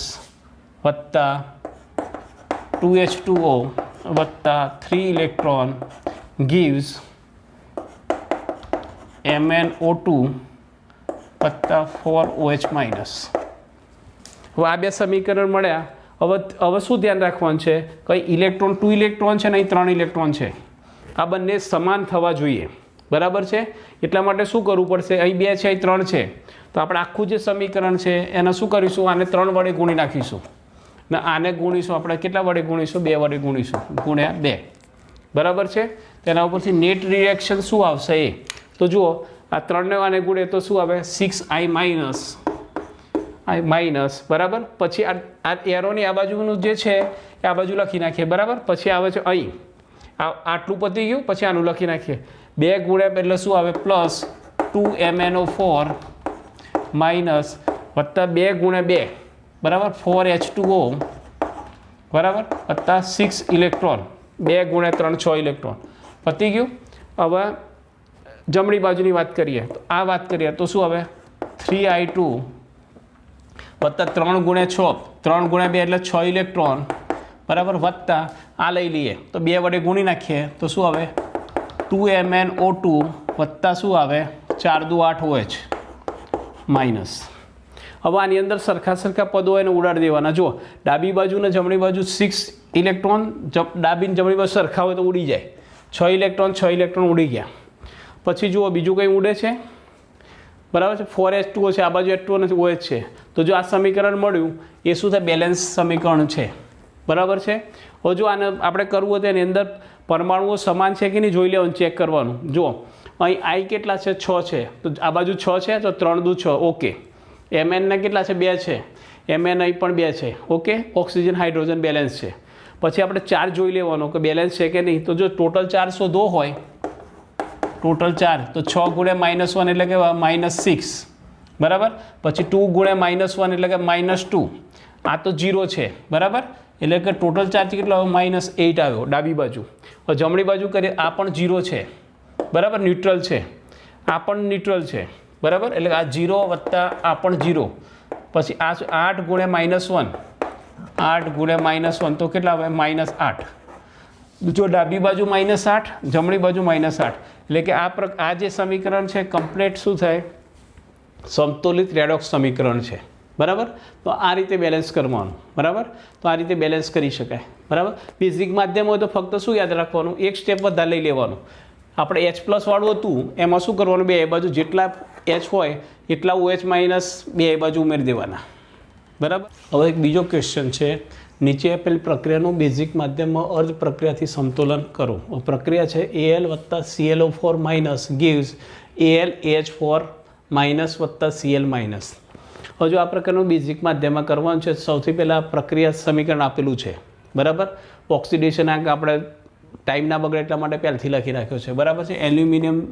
વત્તા 2H2O વત્તા 3 ઇલેક્ટ્રોન gives MnO2 વત્તા 4OH માઇનસ. હવે આ બે સમીકરણ મળ્યા. હવે શું ધ્યાન રાખવાનું છે? કંઈ ઇલેક્ટ્રોન 2 ઇલેક્ટ્રોન છે ને અહીં 3 ઇલેક્ટ્રોન છે. આ બંને સમાન થવા જોઈએ, બરાબર છે. એટલા માટે શું કરવું પડશે? અહીં 2 છે, અહીં 3 છે. તો આપણે આખું જે સમીકરણ છે એને શું કરીશું? આને 3 વડે ગુણી નાખીશું ને આને ગુણીશું. આપણે કેટલા વડે ગુણીશું? 2 વડે ગુણીશું, ગુણ્યા 2, બરાબર છે. તેના ઉપરથી નેટ રિએક્શન શું આવશે એ તો જુઓ, આ 3ને આને ગુણે તો શું આવે? 6I માઇનસ, બરાબર. પછી આ એરોની આ બાજુનું જે છે એ આ બાજુ લખી નાખીએ, બરાબર. પછી આવે છે અહીં આટલું પતી ગયું, પછી આનું લખી નાખીએ. 2 ગુણ્યા એટલે શું આવે? પ્લસ 2 MnO4 માઇનસ વત્તા 2 ગુણ્યા 2, બરાબર, 4H2O, બરાબર, વત્તા 6 ઇલેક્ટ્રોન. 2 ગુણ્યા 3 6 ઇલેક્ટ્રોન. પતી ગયું. હવે જમણી બાજુની વાત કરીએ તો આ વાત કરીએ તો શું આવે? 3I2 વત્તા 3 ગુણ્યા 6, 3 ગુણ્યા 2 એટલે 6 ઇલેક્ટ્રોન, બરાબર, વત્તા આ લઈ લઈએ તો 2 વડે ગુણી નાખીએ તો શું આવે? 2 MnO2 વત્તા શું આવે? 4 દુ 8 OH માઇનસ. હવે આની અંદર સરખા પદો એને ઉડાડી દેવાના. જુઓ, ડાબી બાજુ ને જમણી બાજુ 6 ઇલેક્ટ્રોન, ડાબી ને જમણી બાજુ સરખા હોય તો ઉડી જાય. 6 ઇલેક્ટ્રોન ઉડી ગયા. પછી જુઓ બીજું કંઈ ઉડે છે, બરાબર છે. 4H2O છે, આ બાજુ H2O નથી, OH છે. તો જો આ સમીકરણ મળ્યું એ શું થાય? બેલેન્સ સમીકરણ છે, બરાબર છે. હવે જો આને આપણે કરવું હોય તો એની અંદર પરમાણુઓ સમાન છે કે નહીં જોઈ લેવાનું, ચેક કરવાનું. જુઓ અહીં I કેટલા છે? 6 છે. તો આ બાજુ 6 છે તો 3 દુ 6, ઓકે. Mn ના કેટલા છે? 2 છે. Mn અહીં પણ 2 છે, ઓકે. ઓક્સિજન હાઇડ્રોજન બેલેન્સ છે. પછી આપણે ચાર્જ જોઈ લેવાનો કે બેલેન્સ છે કે નહીં. તો જો ટોટલ ચાર્જ શોધવો હોય, ટોટલ ચાર્જ તો 6 ગુણ્યા -1 એટલે કે -6, બરાબર. પછી 2 ગુણ્યા -1 એટલે કે -2. આ તો 0 છે, બરાબર. એટલે કે ટોટલ ચાર્જ કેટલો આવ્યો? -8 આવ્યો ડાબી બાજુ. જમણી બાજુ કરીએ, આ પણ 0 છે, બરાબર, ન્યુટ્રલ છે. આ પણ ન્યુટ્રલ છે બરાબર, એટલે આ 0 વત્તા આ પણ 0, પછી આ 8 ગુણ્યા -1, 8 ગુણ્યા -1 તો કેટલા આવે -8. જો ડાબી બાજુ -8, જમણી બાજુ -8, એટલે કે આ જે સમીકરણ છે કમ્પ્લીટ શું થાય, સમતોલિત રેડોક્સ સમીકરણ છે બરાબર. તો આ રીતે બેલેન્સ કરવાનું બરાબર, તો આ રીતે બેલેન્સ કરી શકાય બરાબર. બેઝિક માધ્યમ હોય તો ફક્ત શું યાદ રાખવાનું, એક સ્ટેપ વધારે લઈ લેવાનું. આપણે H+ વાળું હતું એમાં શું કરવાનું, બે બાજુ જેટલા H હોય એટલા OH- બે બાજુ ઉમેરી દેવાના બરાબર. હવે એક બીજો ક્વેશ્ચન છે, નીચે આપેલ પ્રક્રિયાનું બેઝિક માધ્યમમાં અર્ધ પ્રક્રિયાથી સમતોલન કરો. પ્રક્રિયા છે Al + ClO4- gives AlAH4- + Cl-. હવે જો આ પ્રકારનું બેઝિક માધ્યમમાં કરવાનું છે, સૌથી પહેલાં પ્રક્રિયા સમીકરણ આપેલું છે બરાબર. ઓક્સિડેશન આંક આપણે ટાઈમ ના બગડે એટલા માટે પહેલથી લખી રાખ્યો છે બરાબર છે. એલ્યુમિનિયમ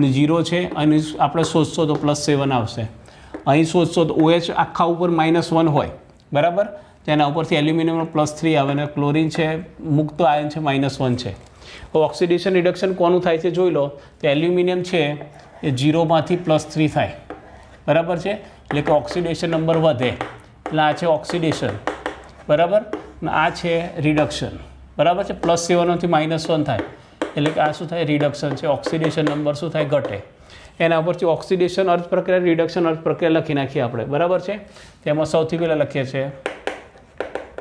0 છે અને આપણે શોધશો તો +7 આવશે. અહીં શોધશો તો OH આખા ઉપર -1 હોય બરાબર, તેના ઉપરથી એલ્યુમિનિયમનો +3 આવે અને ક્લોરિન છે મુક્ત આયન છે -1 છે. હવે ઓક્સિડેશન રિડક્શન કોનું થાય છે જોઈ લો, તો એલ્યુમિનિયમ છે એ 0 માંથી +3 થાય બરાબર છે, એટલે કે ઓક્સિડેશન નંબર વધે, એટલે આ છે ઓક્સિડેશન બરાબર, આ છે રિડક્શન બરાબર છે. +7 માંથી -1 થાય એટલે કે આ શું થાય, રિડક્શન છે. ઓક્સિડેશન નંબર શું થાય, ઘટે. એના ઉપરથી ઓક્સિડેશન અર્ધ પ્રક્રિયા, રિડક્શન અર્ધ પ્રક્રિયા લખી નાખીએ આપણે બરાબર છે. તેમાં સૌથી પહેલાં લખીએ છીએ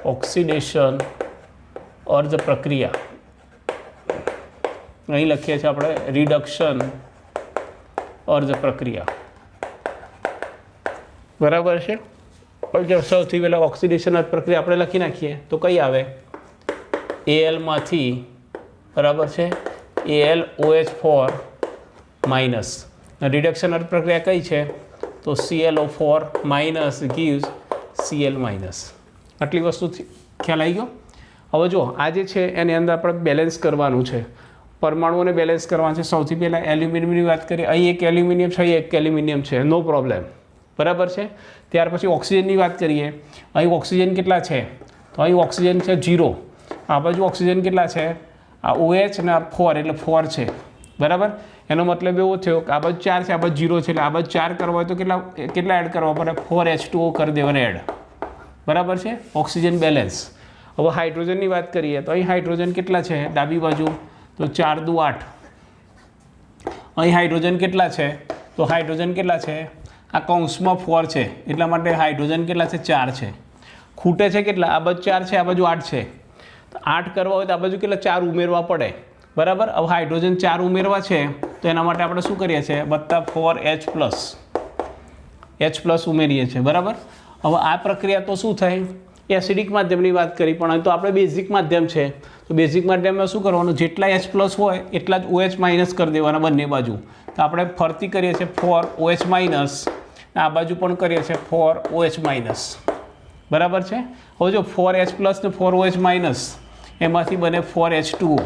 ઓક્સિડેશન અર્ધ પ્રક્રિયા, અહીં લખીએ છીએ આપણે રિડક્શન અર્ધ પ્રક્રિયા બરાબર છે. સૌથી પહેલાં ઓક્સિડેશન અર્ધ પ્રક્રિયા આપણે લખી નાખીએ તો કઈ આવે, Al માંથી બરાબર છે AlOH4- રિડક્શન અર્ધ પ્રક્રિયા કઈ છે તો ClO4- gives Cl-. આટલી વસ્તુ ખ્યાલ આવી ગયો. હવે જો આ જે છે એની અંદર આપણે બેલેન્સ કરવાનું છે, પરમાણુઓને બેલેન્સ કરવાનું છે. સૌથી પહેલાં એલ્યુમિનિયમની વાત કરીએ, અહીં એક એલ્યુમિનિયમ છે, અહીં એક એલ્યુમિનિયમ છે, નો પ્રોબ્લેમ બરાબર છે. ત્યાર પછી ઓક્સિજનની વાત કરીએ, અહીં ઓક્સિજન કેટલા છે તો અહીં ઓક્સિજન છે 0, આ બાજુ ઓક્સિજન કેટલા છે, આ OH અને 4 એટલે 4 છે બરાબર. એનો મતલબ એવો થયો કે આ બાજુ 4 છે, આ બાજુ 0 છે, એટલે આ બાજુ 4 કરવા હોય તો કેટલા એડ કરવા પડે, 4H2O કરી દેવાના એડ બરાબર છે. Oxygen balance. હવે હાઇડ્રોજનની વાત કરીએ તો અહીં હાઇડ્રોજન કેટલા છે, ડાબી બાજુ તો 4 દુ 8, અહીં હાઇડ્રોજન કેટલા છે તો હાઇડ્રોજન કેટલા છે, આ કૌંસમાં 4 છે એટલા માટે હાઇડ્રોજન કેટલા છે, 4 છે. ખૂટે છે કેટલા, આ બાજુ 4 છે, આ બાજુ 8 છે, તો 8 કરવા હોય તો આ બાજુ કેટલા 4 ઉમેરવા પડે બરાબર. હવે હાઇડ્રોજન 4 ઉમેરવા છે તો એના માટે આપણે શું કરીએ છીએ, +4H+ ઉમેરીએ છીએ બરાબર. હવે આ પ્રક્રિયા તો શું થાય, એસિડિક માધ્યમની વાત કરી, પણ અહીં તો આપણે બેઝિક માધ્યમ છે તો બેઝિક માધ્યમમાં શું કરવાનું, જેટલા H+ હોય એટલા જ OH- કરી દેવાના બંને બાજુ. તો આપણે ફરતી કરીએ છીએ 4OH- આ બાજુ પણ કરીએ છીએ 4OH- બરાબર છે. હવે જો 4H+ ને 4OH- એમાંથી બને 4H2O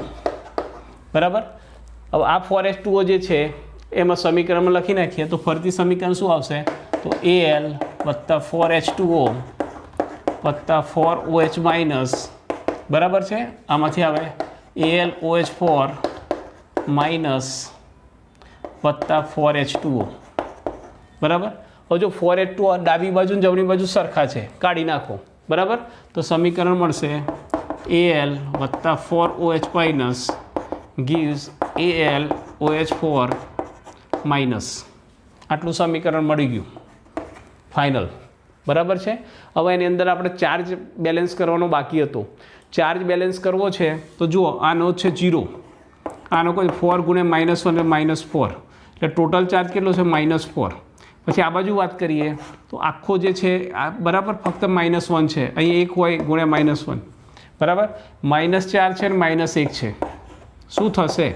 બરાબર. હવે આ 4H2O જે છે એમાં સમીકરણમાં લખી નાખીએ તો ફરતી સમીકરણ શું આવશે તો Al + 4H2O + 4OH- બરાબર છે. આમાંથી આવે AlOH4- + 4H2O બરાબર. હવે જો 4H2O ડાબી બાજુ ને જમણી બાજુ સરખા છે, કાઢી નાખો બરાબર, તો સમીકરણ મળશે Al + 4OH- gives AlOH4-. આટલું સમીકરણ મળી ગયું ફાઇનલ બરાબર છે. હવે એની અંદર આપણે ચાર્જ બેલેન્સ કરવાનો બાકી હતો. ચાર્જ બેલેન્સ કરવો છે તો જુઓ, આનો છે 0, આનો કોઈ 4 ગુણ્યા -1 એટલે -4, એટલે ટોટલ ચાર્જ કેટલો છે -4. પછી આ બાજુ વાત કરીએ તો આખો જે છે આ બરાબર ફક્ત -1 છે, અહીં 1 હોય ગુણ્યા -1 બરાબર, -4 છે ને -1 છે. શું થશે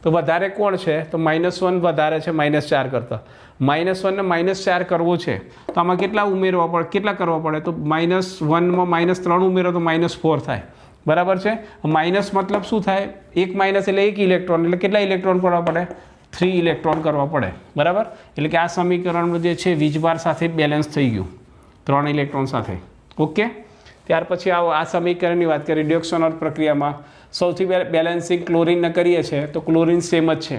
તો વધારે કોણ છે તો -1 વધારે છે -4 કરતાં. -1 ને -4 કરવો છે તો આમાં કેટલા ઉમેરવા પડે, કેટલા કરવા પડે તો -1 માં -3 ઉમેરો તો -4 થાય બરાબર છે. માઇનસ મતલબ શું થાય, એક માઇનસ એટલે 1 ઇલેક્ટ્રોન, એટલે કેટલા ઇલેક્ટ્રોન કરવા પડે 3 ઇલેક્ટ્રોન કરવા પડે બરાબર. એટલે કે આ સમીકરણ જે છે વીજભાર સાથે બેલેન્સ થઈ ગયું 3 ઇલેક્ટ્રોન સાથે. ઓકે. ત્યાર પછી આ સમીકરણની વાત કરીએ, રિડક્શન પ્રક્રિયામાં સૌથી બેલેન્સિંગ ક્લોરીનને કરીએ છીએ તો ક્લોરીન સેમ જ છે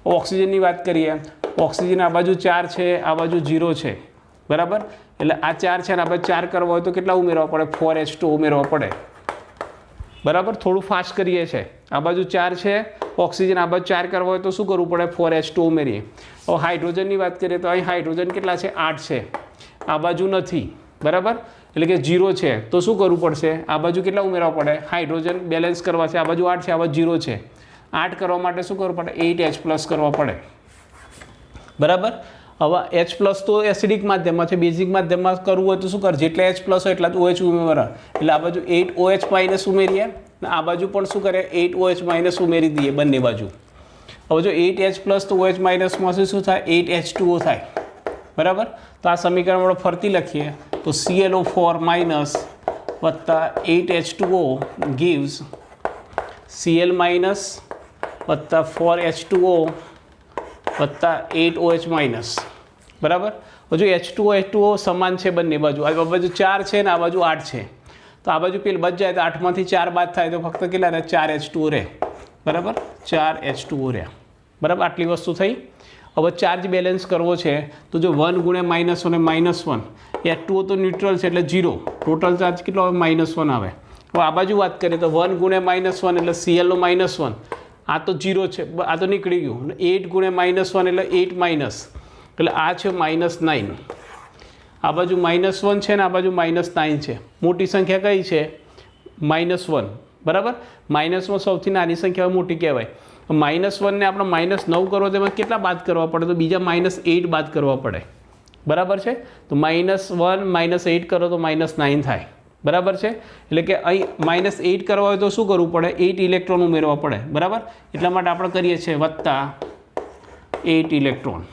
ઓક્સિજનની વાત કરીએ, ઓક્સિજન આ બાજુ 4 છે, આ બાજુ 0 છે, બરાબર. એટલે આ 4 છે અને આ બાજુ 4 કરવા હોય તો કેટલા ઉમેરવા પડે? 4H2 ઉમેરવા પડે, બરાબર. થોડું ફાસ્ટ કરીએ છીએ. આ બાજુ 4 છે ઓક્સિજન, આ બાજુ 4 કરવા હોય તો શું કરવું પડે? 4H2 ઉમેરીએ. હવે હાઇડ્રોજનની વાત કરીએ તો અહીં હાઇડ્રોજન કેટલા છે? 8 છે, આ બાજુ નથી, બરાબર. એટલે કે 0 છે તો શું કરવું પડશે? આ બાજુ કેટલા ઉમેરવા પડે? હાઇડ્રોજન બેલેન્સ કરવા છે, આ બાજુ 8 છે, આ બાજુ 0 છે. 8 કરવા માટે શું કરવું પડે? 8H+ કરવા પડે, બરાબર. હવે H+ તો એસિડિક માધ્યમમાં છે, બેઝિક માધ્યમમાં કરવું હોય તો શું કર? જેટલા H+ હોય એટલા જ OH ઉમેરવા. એટલે આ બાજુ 8OH- ઉમેરીએ અને આ બાજુ પણ શું કરે? 8OH- ઉમેરી દઈએ બંને બાજુ. હવે જો 8H+ તો OH- માંથી શું થાય? 8H2O થાય, બરાબર. તો આ સમીકરણ આપણે ફરતી લખીએ તો ClO4- વત્તા 8H2O gives Cl- વત્તા 4H2O વત્તા 8OH-, બરાબર. હજુ H2O સમાન છે બંને બાજુ. આ બાજુ 4 છે ને આ બાજુ 8 છે, તો આ બાજુ પેલી બચ જાય તો 8માંથી 4 બાદ થાય તો ફક્ત કેટલા રહે? 4H2O રહે, બરાબર. 4H2O રહે, બરાબર. આટલી વસ્તુ થઈ. હવે ચાર્જ બેલેન્સ કરવો છે તો જો 1 × -1 અને -1, H2O તો ન્યુટ્રલ છે એટલે 0, ટોટલ ચાર્જ કેટલો આવે? -1 આવે. હવે આ બાજુ વાત કરીએ તો 1 × -1 એટલે Cl નો -1, આ તો 0 છે, આ તો નીકળી ગયું. 8 × -1 એટલે 8 એટલે આ છે -9. આ બાજુ -1 છે ને આ બાજુ -9 છે. મોટી સંખ્યા કઈ છે? -1, બરાબર. -1 સૌથી નાની સંખ્યા મોટી કહેવાય. -1 ને આપણે -9 કરો તેમાં કેટલા બાદ કરવા પડે? તો બીજા -8 બાદ કરવા પડે, બરાબર છે. તો -1 -8 કરો તો -9 થાય, બરાબર છે. એટલે કે અહીં -8 કરવા હોય તો શું કરવું પડે? 8 ઇલેક્ટ્રોન ઉમેરવા પડે, બરાબર. એટલા માટે આપણે કરીએ છીએ વત્તા 8 ઇલેક્ટ્રોન,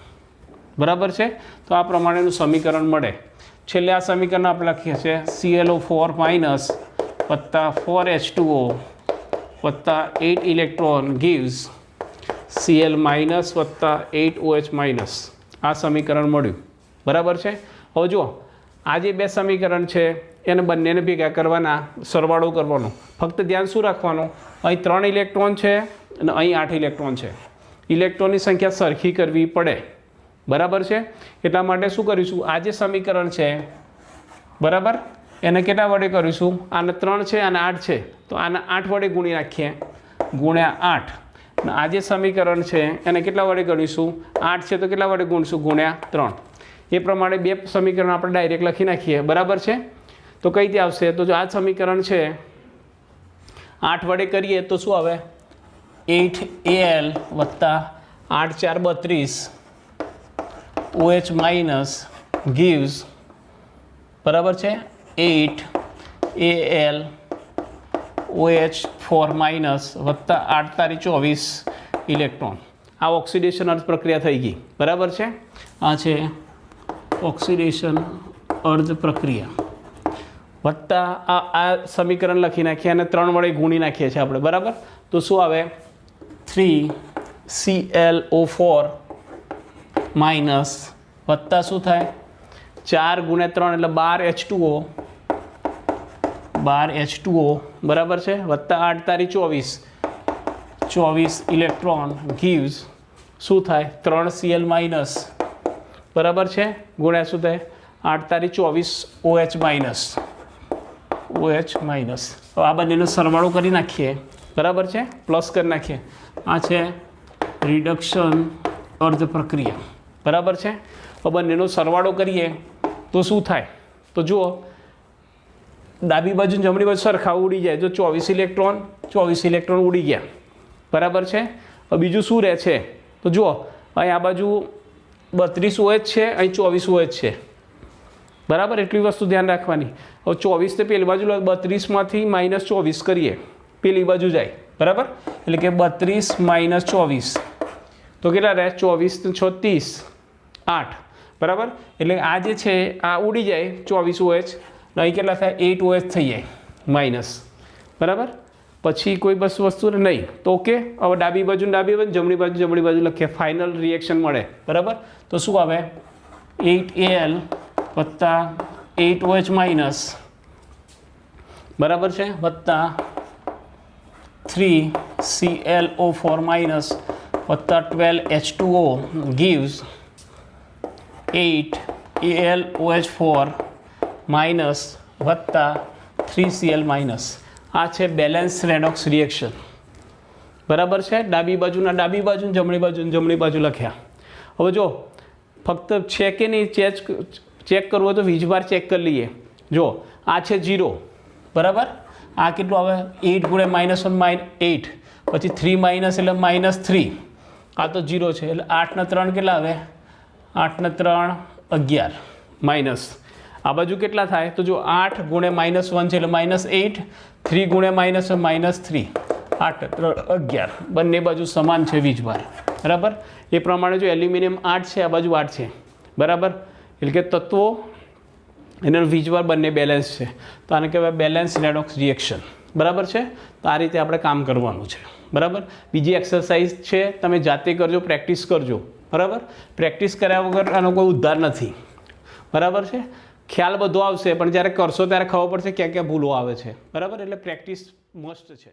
બરાબર છે. તો આ પ્રમાણેનું સમીકરણ મળે. છેલ્લે આ સમીકરણ આપણે લખીએ છીએ ClO4- વત્તા 4H2O વત્તા 8 ઇલેક્ટ્રોન gives Cl- વત્તા 8OH-. આ સમીકરણ મળ્યું, બરાબર છે. હવે જુઓ આ જે બે સમીકરણ છે એને બંનેને ભેગા કરવાના, સરવાળો કરવાનો. ફક્ત ધ્યાન શું રાખવાનું? અહીં 3 ઇલેક્ટ્રોન છે અને અહીં 8 ઇલેક્ટ્રોન છે. ઇલેક્ટ્રોનની સંખ્યા સરખી કરવી પડે, બરાબર છે. એટલા માટે શું કરીશું? આ જે સમીકરણ છે, બરાબર, એને કેટલા વડે કરીશું? આને 3 છે અને 8 છે તો આને 8 વડે ગુણી નાખીએ, ×8. અને આ જે સમીકરણ છે એને કેટલા વડે ગણીશું? 8 છે તો કેટલા વડે ગુણીશું? ×3. એ પ્રમાણે બે સમીકરણ આપણે ડાયરેક્ટ લખી નાખીએ, બરાબર છે. તો કઈ રીતે આવશે? તો જો આ સમીકરણ છે 8 વડે કરીએ તો શું આવે? 8Al વત્તા 8 × 4 = 32 OH- gives, બરાબર છે, 8Al OH4- વત્તા 8 × 24 ઇલેક્ટ્રોન. આ ઓક્સિડેશન અર્ધ પ્રક્રિયા થઈ ગઈ, બરાબર છે. આ છે ઓક્સિડેશન અર્ધ પ્રક્રિયા વત્તા આ સમીકરણ લખી નાખીએ અને 3 વડે ગુણી નાખીએ છીએ આપણે, બરાબર. તો શું આવે? 3ClO4- વત્તા શું થાય? 4 × 3 એટલે 12H2O, બરાબર છે, વત્તા 8 × 24 ઇલેક્ટ્રોન gives શું થાય? 3Cl-, બરાબર છે, ગુણ્યા શું થાય? 8 × 24 OH-. તો આ બંનેનો સરવાળો કરી નાખીએ, બરાબર છે, પ્લસ કરી નાખીએ. આ છે રિડક્શન અર્ધ પ્રક્રિયા, બરાબર છે. તો બંનેનો સરવાળો કરીએ તો શું થાય? તો જુઓ ડાબી બાજુ જમણી બાજુ સરખા ઉડી જાય. જો 24 ઇલેક્ટ્રોન ઉડી ગયા, બરાબર છે. હવે બીજું શું રહે છે? તો જુઓ અહીં આ બાજુ 32 OH છે, અહીં 24 OH છે, બરાબર. એટલી વસ્તુ ધ્યાન રાખવાની. હવે 24 તો પેલી બાજુ 32માંથી -24 કરીએ, પેલી બાજુ જાય, બરાબર. એટલે કે 32 - 24 તો કેટલા રહે? 24 × 36 8, બરાબર. એટલે આ જે છે આ ઉડી જાય 24 OH, અહીં કેટલા થાય? 8 OH થઈ જાય માઇનસ, બરાબર. પછી કોઈ બસ વસ્તુ નહીં તો ઓકે. હવે ડાબી બાજુ જમણી બાજુ લખીએ, ફાઇનલ રિએક્શન મળે, બરાબર. તો શું આવે? 8Al વત્તા 8OH-, બરાબર છે, વત્તા 3ClO4- વત્તા 12H2O gives 8 AlOH4 માઇનસ વત્તા 3Cl માઇનસ. આ છે બેલેન્સ રેડોક્સ રિએક્શન. બરાબર છે. ડાબી બાજુના ડાબી બાજુ, જમણી બાજુ લખ્યા. હવે જો ફક્ત છે કે નહીં ચેક કરવું હોય તો વીજભાર ચેક કરી લઈએ. જો આ છે 0, બરાબર. આ કેટલું આવે 8 ગુણ્યા -1 8 પછી 3 માઇનસ એટલે -3. આ તો 0 છે એટલે 8 ને 3 કેટલા આવે 8 ને 3 11 માઇનસ. આ બાજુ કેટલા થાય તો જો 8 ગુણ્યા -1 છે એટલે -8, 3 ગુણ્યા -3 8 3 11. બંને બાજુ સમાન છે વીજભાર. બરાબર. એ પ્રમાણે જો એલ્યુમિનિયમ 8 છે, આ બાજુ 8 છે. બરાબર. એટલે કે તત્વો એનો વીજભાર બંને બેલેન્સ છે. તો આને કહેવાય બેલેન્સ રેડોક્સ રિએક્શન. બરાબર છે. તો આ રીતે આપણે કામ કરવાનું છે. બરાબર. બીજી એક્સરસાઇઝ છે, તમે જાતે કરજો, પ્રેક્ટિસ કરજો. બરાબર. પ્રેક્ટિસ કર્યા વગર આનો કોઈ ઉદ્ધાર નથી. બરાબર છે. ખ્યાલ બધો આવશે પણ જ્યારે કરશો ત્યારે ખબર પડશે ક્યાં ક્યાં ભૂલો આવે છે. બરાબર. એટલે પ્રેક્ટિસ મસ્ટ છે.